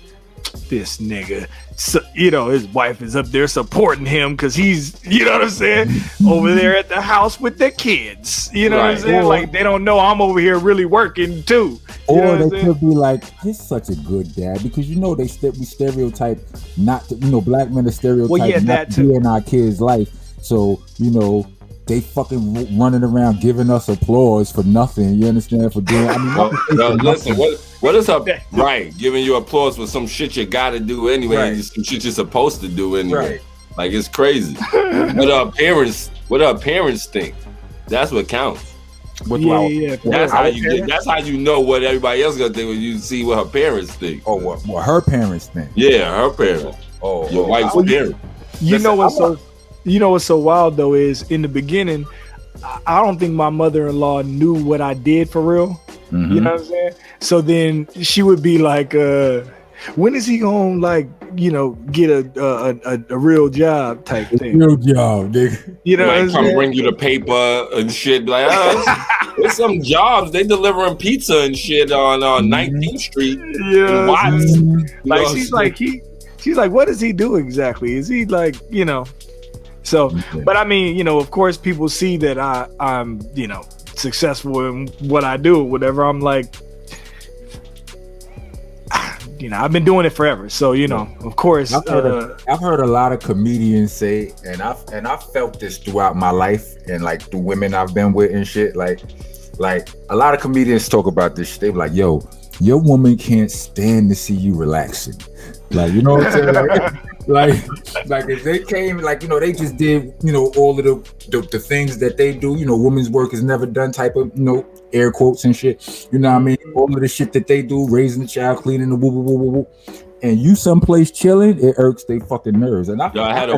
this nigga, so, you know, his wife is up there supporting him because he's, you know what I'm saying, over there at the house with the kids. You know what I'm saying? Like, they don't know I'm over here really working too. Or they could be like, he's such a good dad, because you know we stereotype not to, you know, Black men are stereotyped not to be in our kids' life. So, you know, they fucking running around giving us applause for nothing. You understand? For doing. I mean, listen. What is up? Right, giving you applause for some shit you got to do anyway. Some shit you're supposed to do anyway. Right. Like, it's crazy. What our parents think. That's what counts. That's how you know what everybody else gonna think when you see what her parents think. Oh, what her parents think? Yeah, her parents. Oh, your wife's parents. You know what's so wild though is in the beginning, I don't think my mother-in-law knew what I did for real. You know what I'm saying? So then she would be like, when is he gonna, like, you know, get a real job type thing? Real job, nigga. You know, like, come bring you the paper and shit. Like, there's some jobs they delivering pizza and shit on 19th Street. Yeah, like she's like, what does he do exactly? Is he like, you know? So, but I mean, you know, of course, people see that I'm, you know, successful in what I do, whatever. I'm like, you know, I've been doing it forever. So, you know, of course, I've heard a lot of comedians say, and I've felt this throughout my life, and like the women I've been with and shit. Like a lot of comedians talk about this shit. They be like, "Yo, your woman can't stand to see you relaxing." Like, you know what I'm saying? Like if they came, like, you know, they just did, you know, all of the things that they do, you know, women's work is never done type of, you know, air quotes and shit. You know what I mean? All of the shit that they do, raising the child, cleaning the woo woo woo woo woo. And you someplace chilling, it irks they fucking nerves. And I had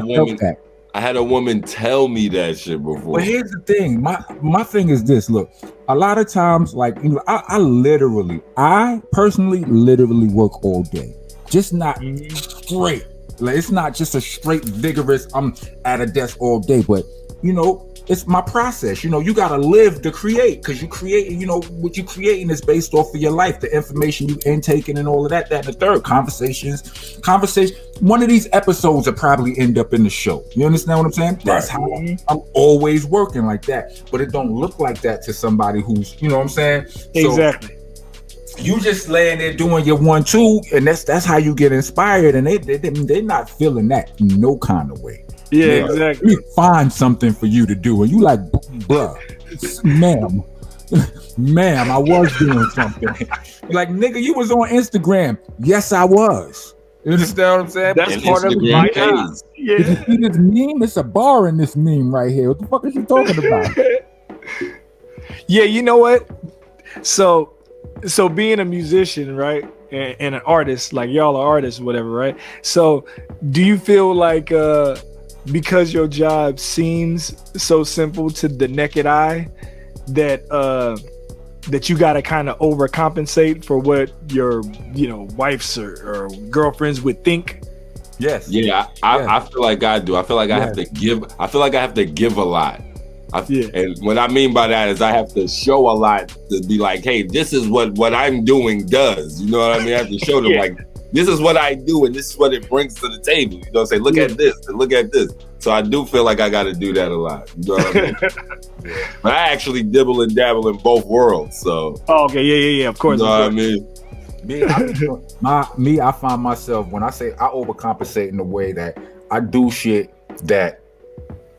a woman tell me that shit before. But here's the thing, my thing is this. Look, a lot of times, like, you know, I personally literally work all day, just not straight. Like, it's not just a straight vigorous, I'm at a desk all day, but, you know, it's my process. You know, you gotta live to create, because you create, you know, what you creating is based off of your life, the information you intaking and all of that, and the third, conversation. One of these episodes will probably end up in the show. You understand what I'm saying? That's how I'm always working like that. But it don't look like that to somebody who's, you know what I'm saying? Exactly. So, you just laying there doing your 1-2, and that's how you get inspired, and they're not feeling that no kind of way. Yeah, exactly. Let me find something for you to do, and you like, bruh, ma'am, I was doing something. Like, nigga, you was on Instagram. Yes, I was. You understand what I'm saying? That's part of it right now. Yeah. Did you see this meme? It's a bar in this meme right here. What the fuck is you talking about? Yeah, you know what? So being a musician, right, and an artist, like y'all are artists, whatever, right? So do you feel like because your job seems so simple to the naked eye that that you got to kind of overcompensate for what your, you know, wives or girlfriends would think? Yes. Yeah, I feel like I do. I feel like I have to give. I feel like I have to give a lot. And what I mean by that is I have to show a lot to be like, hey, this is what I'm doing does. You know what I mean? I have to show them like, this is what I do and this is what it brings to the table. You know, say, look at this and look at this. So I do feel like I got to do that a lot. You know what I mean? But I actually dibble and dabble in both worlds. So. Oh, okay, yeah, of course. You know what I mean? I find myself, when I say I overcompensate in the way that I do shit that,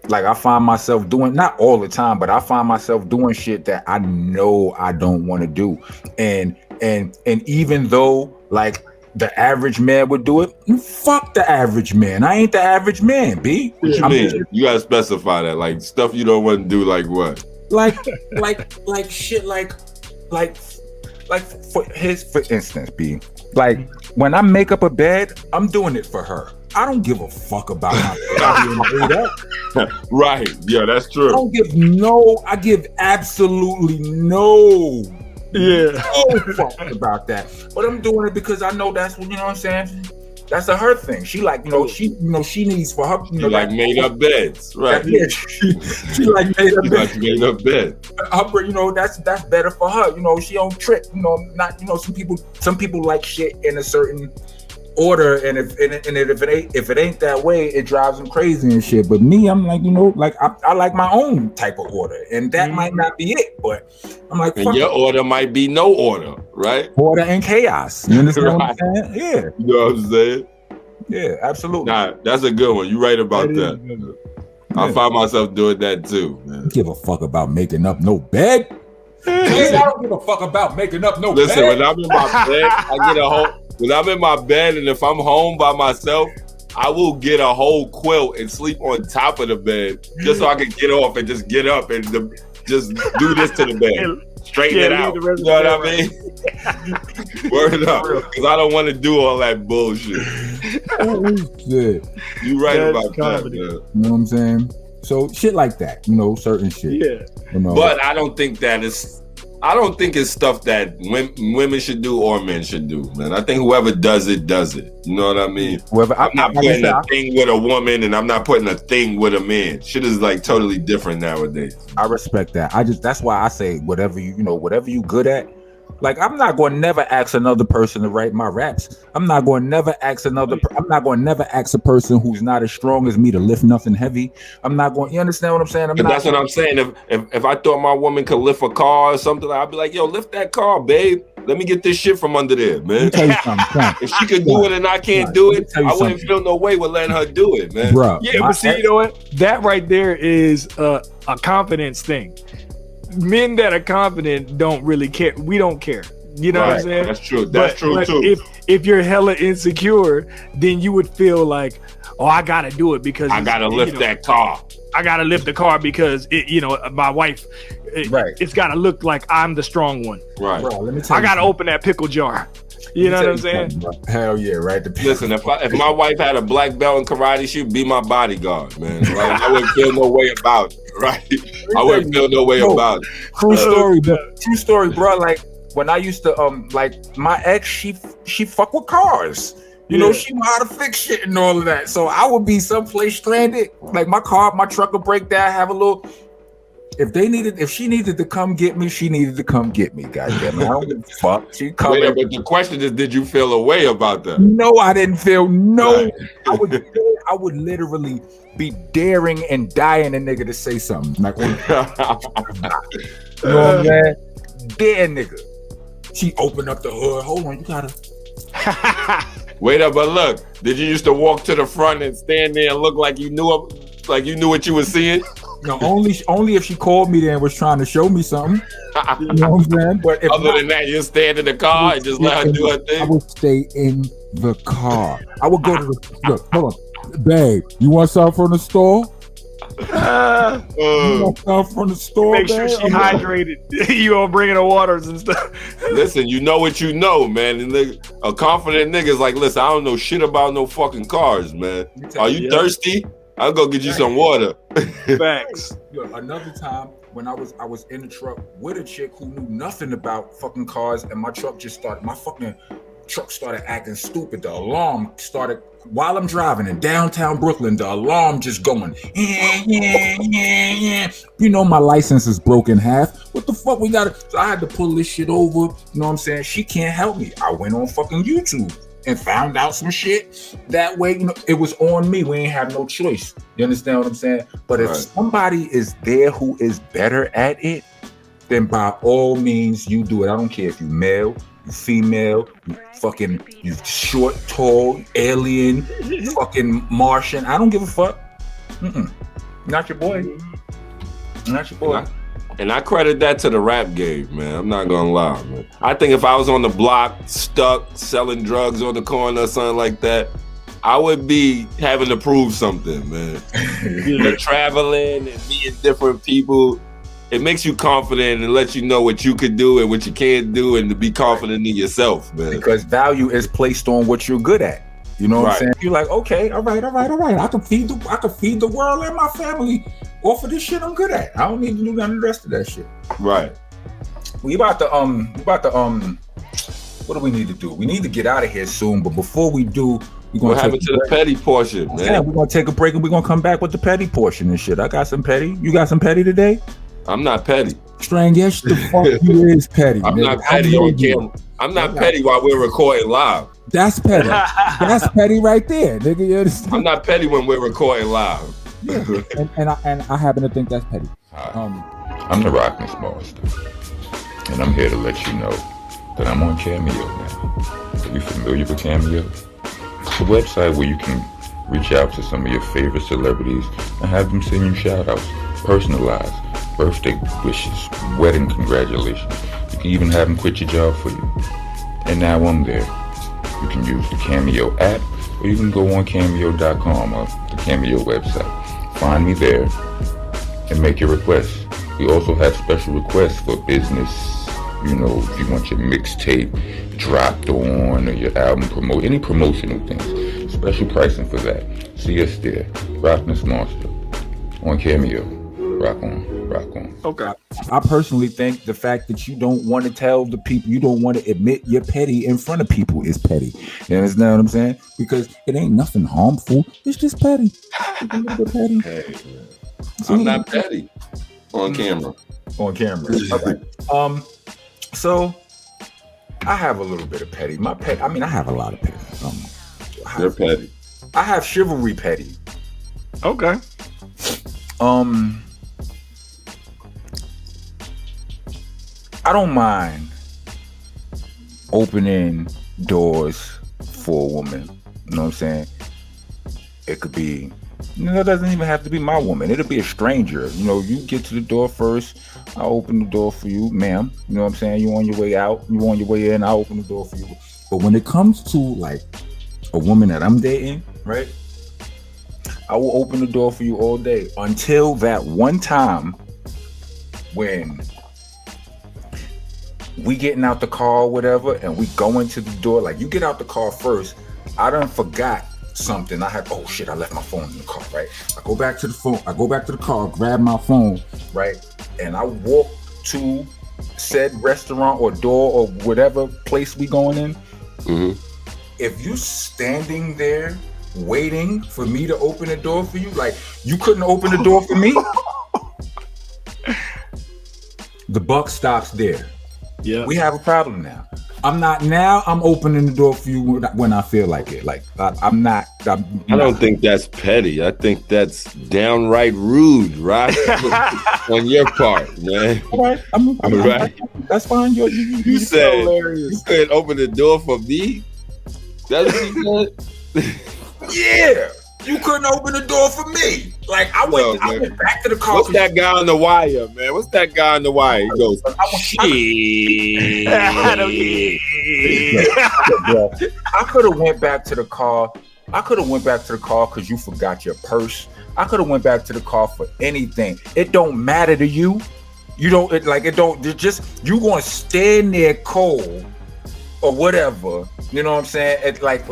like, I find myself doing, not all the time, but I find myself doing shit that I know I don't want to do. And even though, like, the average man would do it, fuck the average man. I ain't the average man, B. What you mean? You gotta specify that. Like, stuff you don't want to do, like what? Like shit, like for instance, B. Like, when I make up a bed, I'm doing it for her. I don't give a fuck about my Right. Yeah, that's true. I give absolutely no fuck about that. But I'm doing it because I know that's what, you know what I'm saying? That's a her thing. She like, she needs for her. She like made up beds, right? Yeah, she like made up beds. Made up bed. You know, that's better for her. You know, she don't trick. You know, not, you know, some people like shit in a certain order, and if it ain't that way, it drives them crazy and shit. But me, I'm like, you know, like I like my own type of order, and that might not be it, but I'm like, and your order might be no order, right? Order and chaos. You understand what I'm saying? Yeah. You know what I'm saying? Yeah, absolutely. Nah, that's a good one. You're right about that. I find myself doing that too, man. Give a fuck about making up no bed. I don't give a fuck about making up no bed. Listen, when I'm in my bed, when I'm in my bed, and if I'm home by myself, I will get a whole quilt and sleep on top of the bed just so I can get off and just get up and just do this to the bed. Straighten it out. You know what I mean? Word up. Because I don't want to do all that bullshit. You right about that, man. You know what I'm saying? So shit like that, you know, certain shit. Yeah. You know? But I don't think it's stuff that women should do or men should do, man. I think whoever does it, does it. You know what I mean? I'm not putting a thing with a woman, and I'm not putting a thing with a man. Shit is like totally different nowadays. I respect that. That's why I say whatever you good at, Like, I'm not going to never ask another person to write my raps. I'm not going to never ask a person who's not as strong as me to lift nothing heavy. I'm not going. You understand what I'm saying? That's what I'm saying. If I thought my woman could lift a car or something, I'd be like, yo, lift that car, babe. Let me get this shit from under there, man. If she could do it and I can't do it, I wouldn't feel no way with letting her do it, man. Bro, yeah, but see, you know what? That right there is a confidence thing. Men that are confident don't really care. We don't care. You know what I'm saying? That's true. That's true too. If you're hella insecure, then you would feel like, oh, I gotta do it because I gotta lift that car. I gotta lift the car because my wife. It's gotta look like I'm the strong one. Right. Bro, let me tell I gotta open that pickle jar. You know what I'm saying? Hell yeah, right. Listen, if my wife had a black belt in karate, she'd be my bodyguard, man. Right? I wouldn't feel no way about it. Right? I wouldn't feel no way about it. True story, bro. Like when I used to like my ex, she fuck with cars. You know, she know how to fix shit and all of that. So I would be someplace stranded. Like my truck would break down, have a little. If she needed to come get me, she needed to come get me. Goddamn it, I don't give a fuck. She come. But the question is, did you feel a way about that? No, I didn't feel no. Right. I would literally be daring and dying a nigga to say something. Like, you know what I'm saying? Dare nigga. She opened up the hood. Hold on, you gotta. Wait up, but look, did you used to walk to the front and stand there and look like you knew what you were seeing? No, only if she called me there and was trying to show me something. You know what I'm saying? But other than that, you stand in the car and just let her do her thing. I would stay in the car. I would go to look. Hold on, babe. You want something from the store? You want something from the store? Make sure she hydrated. You all bringing her waters and stuff. Listen, you know what you know, man. And a confident nigga is like, listen, I don't know shit about no fucking cars, man. Are you thirsty? I'll go get you some water. Facts. Look, another time when I was in the truck with a chick who knew nothing about fucking cars, and my fucking truck started acting stupid. The alarm started while I'm driving in downtown Brooklyn. The alarm just going. You know my license is broken half. What the fuck we got? So I had to pull this shit over. You know what I'm saying? She can't help me. I went on fucking YouTube and found out some shit. That way, you know, it was on me. We ain't have no choice. You understand what I'm saying? But if somebody is there who is better at it, then by all means, you do it. I don't care if you male, you female, you short, tall, alien, fucking Martian. I don't give a fuck. Not your boy. Not your boy. And I credit that to the rap game, man. I'm not gonna lie, man. I think if I was on the block, stuck, selling drugs on the corner or something like that, I would be having to prove something, man. But traveling and meeting different people, it makes you confident and lets you know what you could do and what you can't do, and to be confident in yourself, man. Because value is placed on what you're good at. You know what I'm saying? You're like, okay, all right. I can feed the world and my family off of this shit I'm good at. I don't need to do none of the rest of that shit. Right. We about to what do we need to do? We need to get out of here soon, but before we do, we're happened to the petty portion, man. Yeah, we're gonna take a break and we're gonna come back with the petty portion and shit. I got some petty. You got some petty today? I'm not petty. Strang, yes, the fuck you is petty. I'm not petty on camera. I'm not petty while we're recording live. That's petty. That's petty right there, nigga. You understand? I'm not petty when we're recording live. Yeah. and I happen to think that's petty. I'm the Rockness Monsta, and I'm here to let you know that I'm on Cameo now. Are you familiar with Cameo? It's a website where you can reach out to some of your favorite celebrities and have them send you shout-outs, personalized, birthday wishes, wedding congratulations. You can even have them quit your job for you. And now I'm there. You can use the Cameo app, or you can go on cameo.com or the Cameo website. Find me there and make your requests. We also have special requests for business. You know, if you want your mixtape dropped on or your album promote, any promotional things, special pricing for that. See us there. Rockness Monsta on Cameo. Rock on, rock on. Okay. I personally think the fact that you don't want to tell the people, you don't want to admit you're petty in front of people is petty. You understand what I'm saying? Because it ain't nothing harmful. It's just petty. It's a little bit petty. Hey, I'm not petty on camera. On camera. All right. So I have a little bit of petty. I mean, I have a lot of petty. You're petty. I have chivalry petty. Okay. I don't mind opening doors for a woman. You know what I'm saying? It could be, it doesn't even have to be my woman. It'll be a stranger. You know, you get to the door first. I'll open the door for you, ma'am. You know what I'm saying? You on your way out. You on your way in. I'll open the door for you. But when it comes to like a woman that I'm dating, right? I will open the door for you all day until that one time when we getting out the car or whatever and we go into the door. Like, you get out the car first. I done forgot something. I had, oh shit, I left my phone in the car, right? I go back to the car, grab my phone, right? And I walk to said restaurant or door or whatever place we going in. Mm-hmm. If you standing there waiting for me to open the door for you, like you couldn't open the door for me, the buck stops there. Yeah, we have a problem now. I'm opening the door for you when I feel like it. Like I don't think that's petty. I think that's downright rude, right? On your part, man. All right, I'm right. That's fine. You said you couldn't open the door for me. That's what you said. Yeah, you couldn't open the door for me. Like I went back to the car. What's that guy on the wire, man? What's that guy on the wire? He goes, shit. I could have went back to the car. Because you forgot your purse. I could have went back to the car for anything. It don't matter to you. You don't. You gonna stand there cold or whatever. You know what I'm saying? It's like.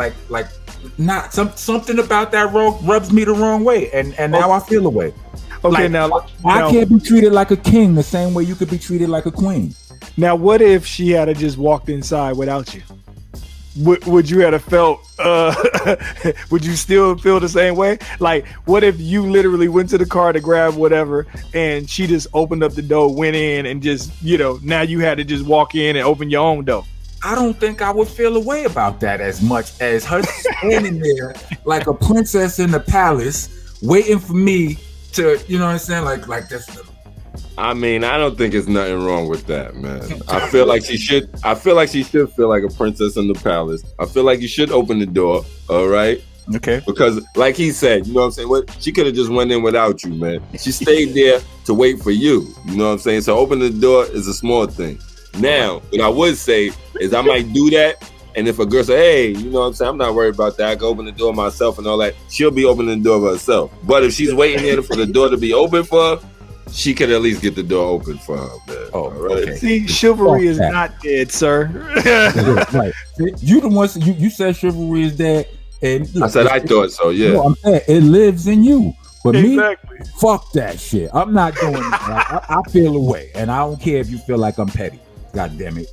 Not something about that rubs me the wrong way, and now I feel away. Okay, now I can't be treated like a king the same way you could be treated like a queen. Now, what if she had just walked inside without you? Would you have felt? Would you still feel the same way? Like, what if you literally went to the car to grab whatever, and she just opened up the door, went in, and just now you had to just walk in and open your own door? I don't think I would feel a way about that as much as her standing there like a princess in the palace, waiting for me to, you know what I'm saying, like this. I mean, I don't think there's nothing wrong with that, man. I feel like she should feel like a princess in the palace. I feel like you should open the door, all right? Okay. Because, like he said, you know what I'm saying? She could have just went in without you, man. She stayed there to wait for you. You know what I'm saying? So opening the door is a small thing. Now, what I would say is I might do that, and if a girl say, hey, you know what I'm saying, I'm not worried about that, I can open the door myself and all that, she'll be opening the door for herself. But if she's waiting there for the door to be open for her, she could at least get the door open for her, man. Oh, right? Okay. See, chivalry is not dead, sir. Right. You the ones, you said chivalry is dead, and look, I said I thought so, yeah. You know, I'm saying it lives in you. But exactly. Me, fuck that shit. I'm not doing it. I feel away, and I don't care if you feel like I'm petty. God damn it.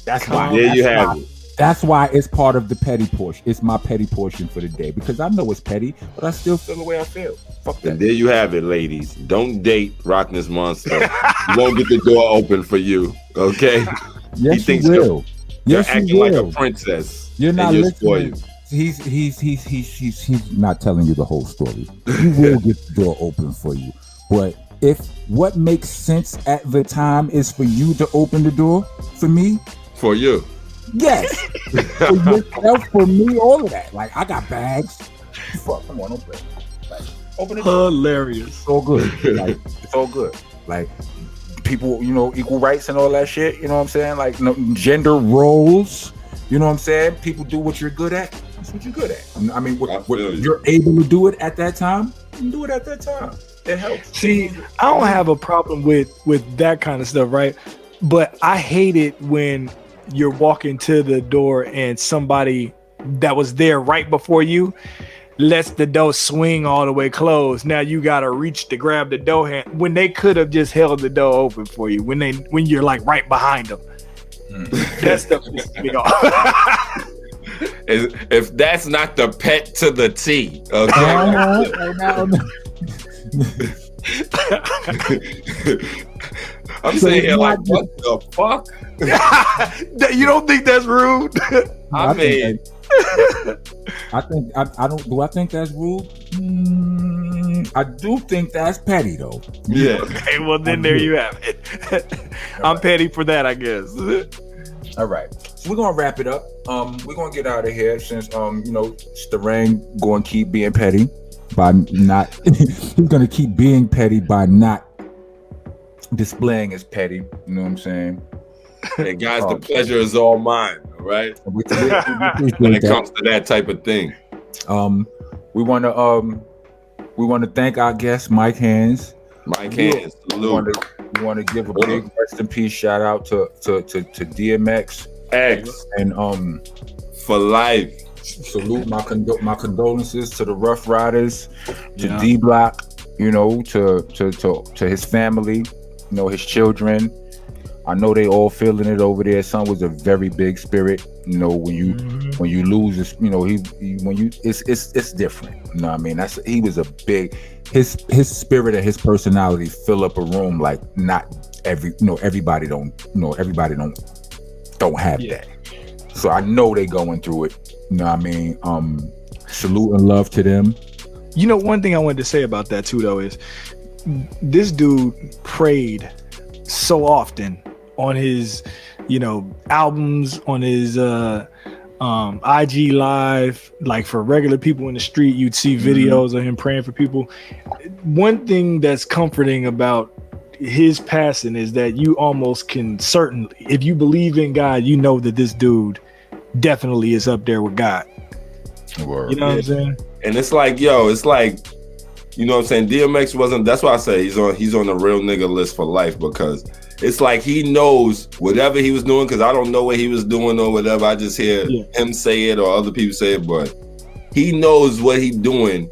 That's why. There you have it. That's why it's part of the petty portion. It's my petty portion for the day because I know it's petty, but I still feel the way I feel. Fuck that. And there you have it, ladies. Don't date Rockness Monsta. You won't get the door open for you. Okay? Yes, he thinks you will. You're acting like a princess. You're not listening. He's not telling you the whole story. He will get the door open for you, but if what makes sense at the time is for you to open the door for me, for you, yes, for yourself, for me, all of that. Like I got bags. Fuck, come on, don't play. Like, open the door. Hilarious. It's all good. Like it's all good. Like people, equal rights and all that shit. You know what I'm saying? Like gender roles. You know what I'm saying? People do what you're good at. That's what you're good at. I mean, you're able to do it at that time. You can do it at that time. It helps. See, I don't have a problem with that kind of stuff, right? But I hate it when you're walking to the door and somebody that was there right before you lets the door swing all the way closed. Now you gotta reach to grab the door hand when they could have just held the door open for you when you're like right behind them. That stuff pisses me off. If that's not the pet to the T, okay. I'm saying here like, what the fuck? You don't think that's rude? I mean, I don't. Do I think that's rude? I do think that's petty, though. yeah. Okay, well then there you have it. I'm petty for that, I guess. All right, so we're gonna wrap it up. We're gonna get out of here since Starang going to keep being petty by not. He's gonna keep being petty by not displaying his petty. You know what I'm saying? And guys, the pleasure is all mine. All right. We When it comes to that type of thing, we want to thank our guest Mike Handz. Mike Handz, salute. We want to give a big rest in peace shout out to DMX X and for life. Salute my condolences to the Rough Riders, to D Block, to his family, his children. I know they all feeling it over there. Son was a very big spirit. When you lose this, it's different. You know what I mean? He was a big. His spirit and his personality fill up a room like not everybody don't have that. So I know they going through it. You know what I mean? Salute and love to them. One thing I wanted to say about that too, though, is this dude prayed so often on his, albums, on his IG live. Like for regular people in the street, you'd see videos of him praying for people. One thing that's comforting about his passing is that you almost can certainly, if you believe in God, you know that this dude definitely is up there with God. Word. You know what I'm saying? And it's like, you know what I'm saying? DMX wasn't, that's why I say he's on the real nigga list for life, because it's like he knows whatever he was doing, because I don't know what he was doing or whatever. I just hear him say it or other people say it, but he knows what he doing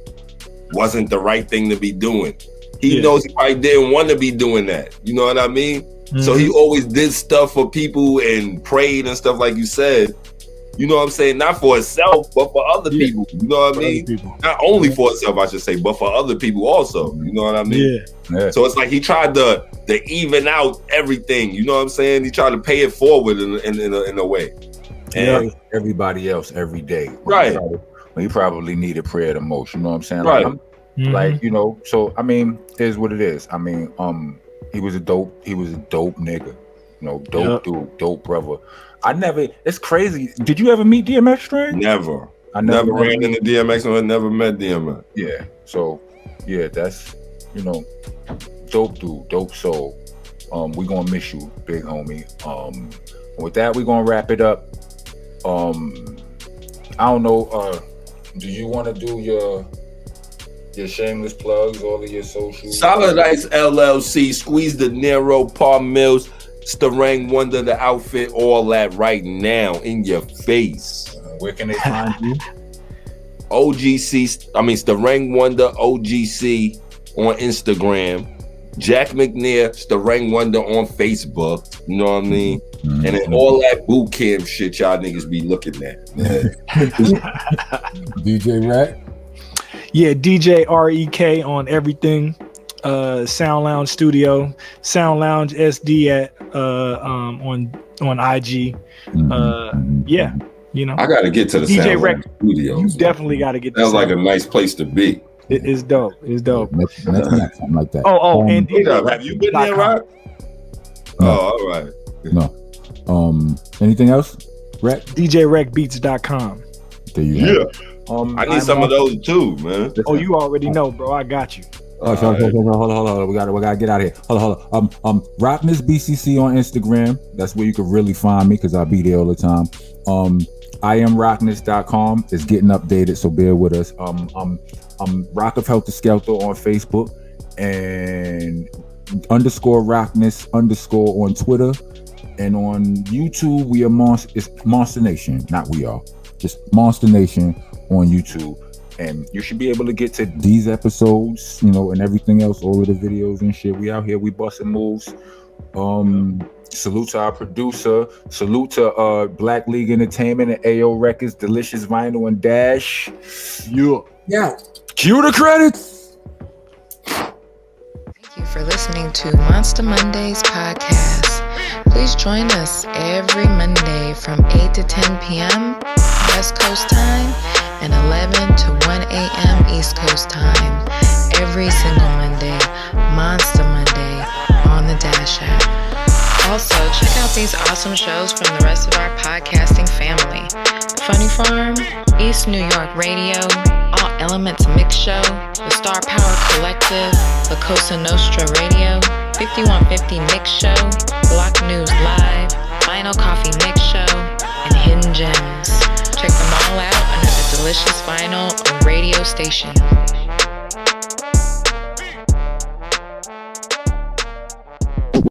wasn't the right thing to be doing. He knows he probably didn't want to be doing that. You know what I mean? So he always did stuff for people and prayed and stuff like you said. You know what I'm saying? Not for himself, but for other people. You know what I mean? Not only for himself, I should say, but for other people also. You know what I mean? Yeah. So it's like he tried to even out everything. You know what I'm saying? He tried to pay it forward in a way. And everybody else every day. When you probably needed prayer the most. You know what I'm saying? Right. So I mean, here's what it is. I mean, he was a dope nigga. Dude, dope brother. It's crazy. Did you ever meet DMX Strang? Never. I never ran into DMX and I never met DMX. Yeah. So, yeah, that's, dope dude, dope soul. We gonna miss you, big homie. With that, we gonna wrap it up. I don't know, do you want to do your shameless plugs, all of your socials? Solid Ice LLC, Squeeze the Nero, Paul Mills, Starang Wonder, the outfit, all that right now in your face. Where can they find you? Starang Wonder OGC on Instagram. Jack McNair, Starang Wonder on Facebook. You know what I mean? And then all that boot camp shit y'all niggas be looking at. DJ Rack? Yeah, DJ REK on everything. Sound Lounge Studio, Sound Lounge SD at on IG. I gotta get to the DJ Sound Rec Lounge Studio. You definitely gotta get. Sounds like a nice place to be. It's dope. It's dope. Something like that. And have you been there, Rock? No. Oh, all right. No. Anything else? Rec? DJRecBeats.com. There you have. I need some of those too, man. Oh, you already know, bro. I got you. Hold on. We gotta get out of here. Hold on. Rockness BCC on Instagram. That's where you can really find me because I be there all the time. IamRockness.com is getting updated, so bear with us. Rock of Helter Skelter on Facebook and _Rockness_ on Twitter, and on YouTube we are it's Monsta Nation, not we are, just Monsta Nation on YouTube. And you should be able to get to these episodes, and everything else, all of the videos and shit. We out here, we busting moves. Salute to our producer. Salute to Black League Entertainment and AO Records, Delicious Vinyl and Dash. Yeah. Cue the credits. for listening to Monsta Mondayz Podcast. Please join us every Monday from 8 to 10 p.m. West Coast time and 11 to 1 a.m. East Coast time. Every single Monday, Monsta Monday on the Dash app. Also, check out these awesome shows from the rest of our podcasting family. Funny Farm, East New York Radio, All Elements Mix Show, the Star Power Collective, La Cosa Nostra Radio, 5150 Mix Show, Block News Live, Vinyl Coffee Mix Show, and Hidden Gems. Check them all out under the Delicious Vinyl radio station.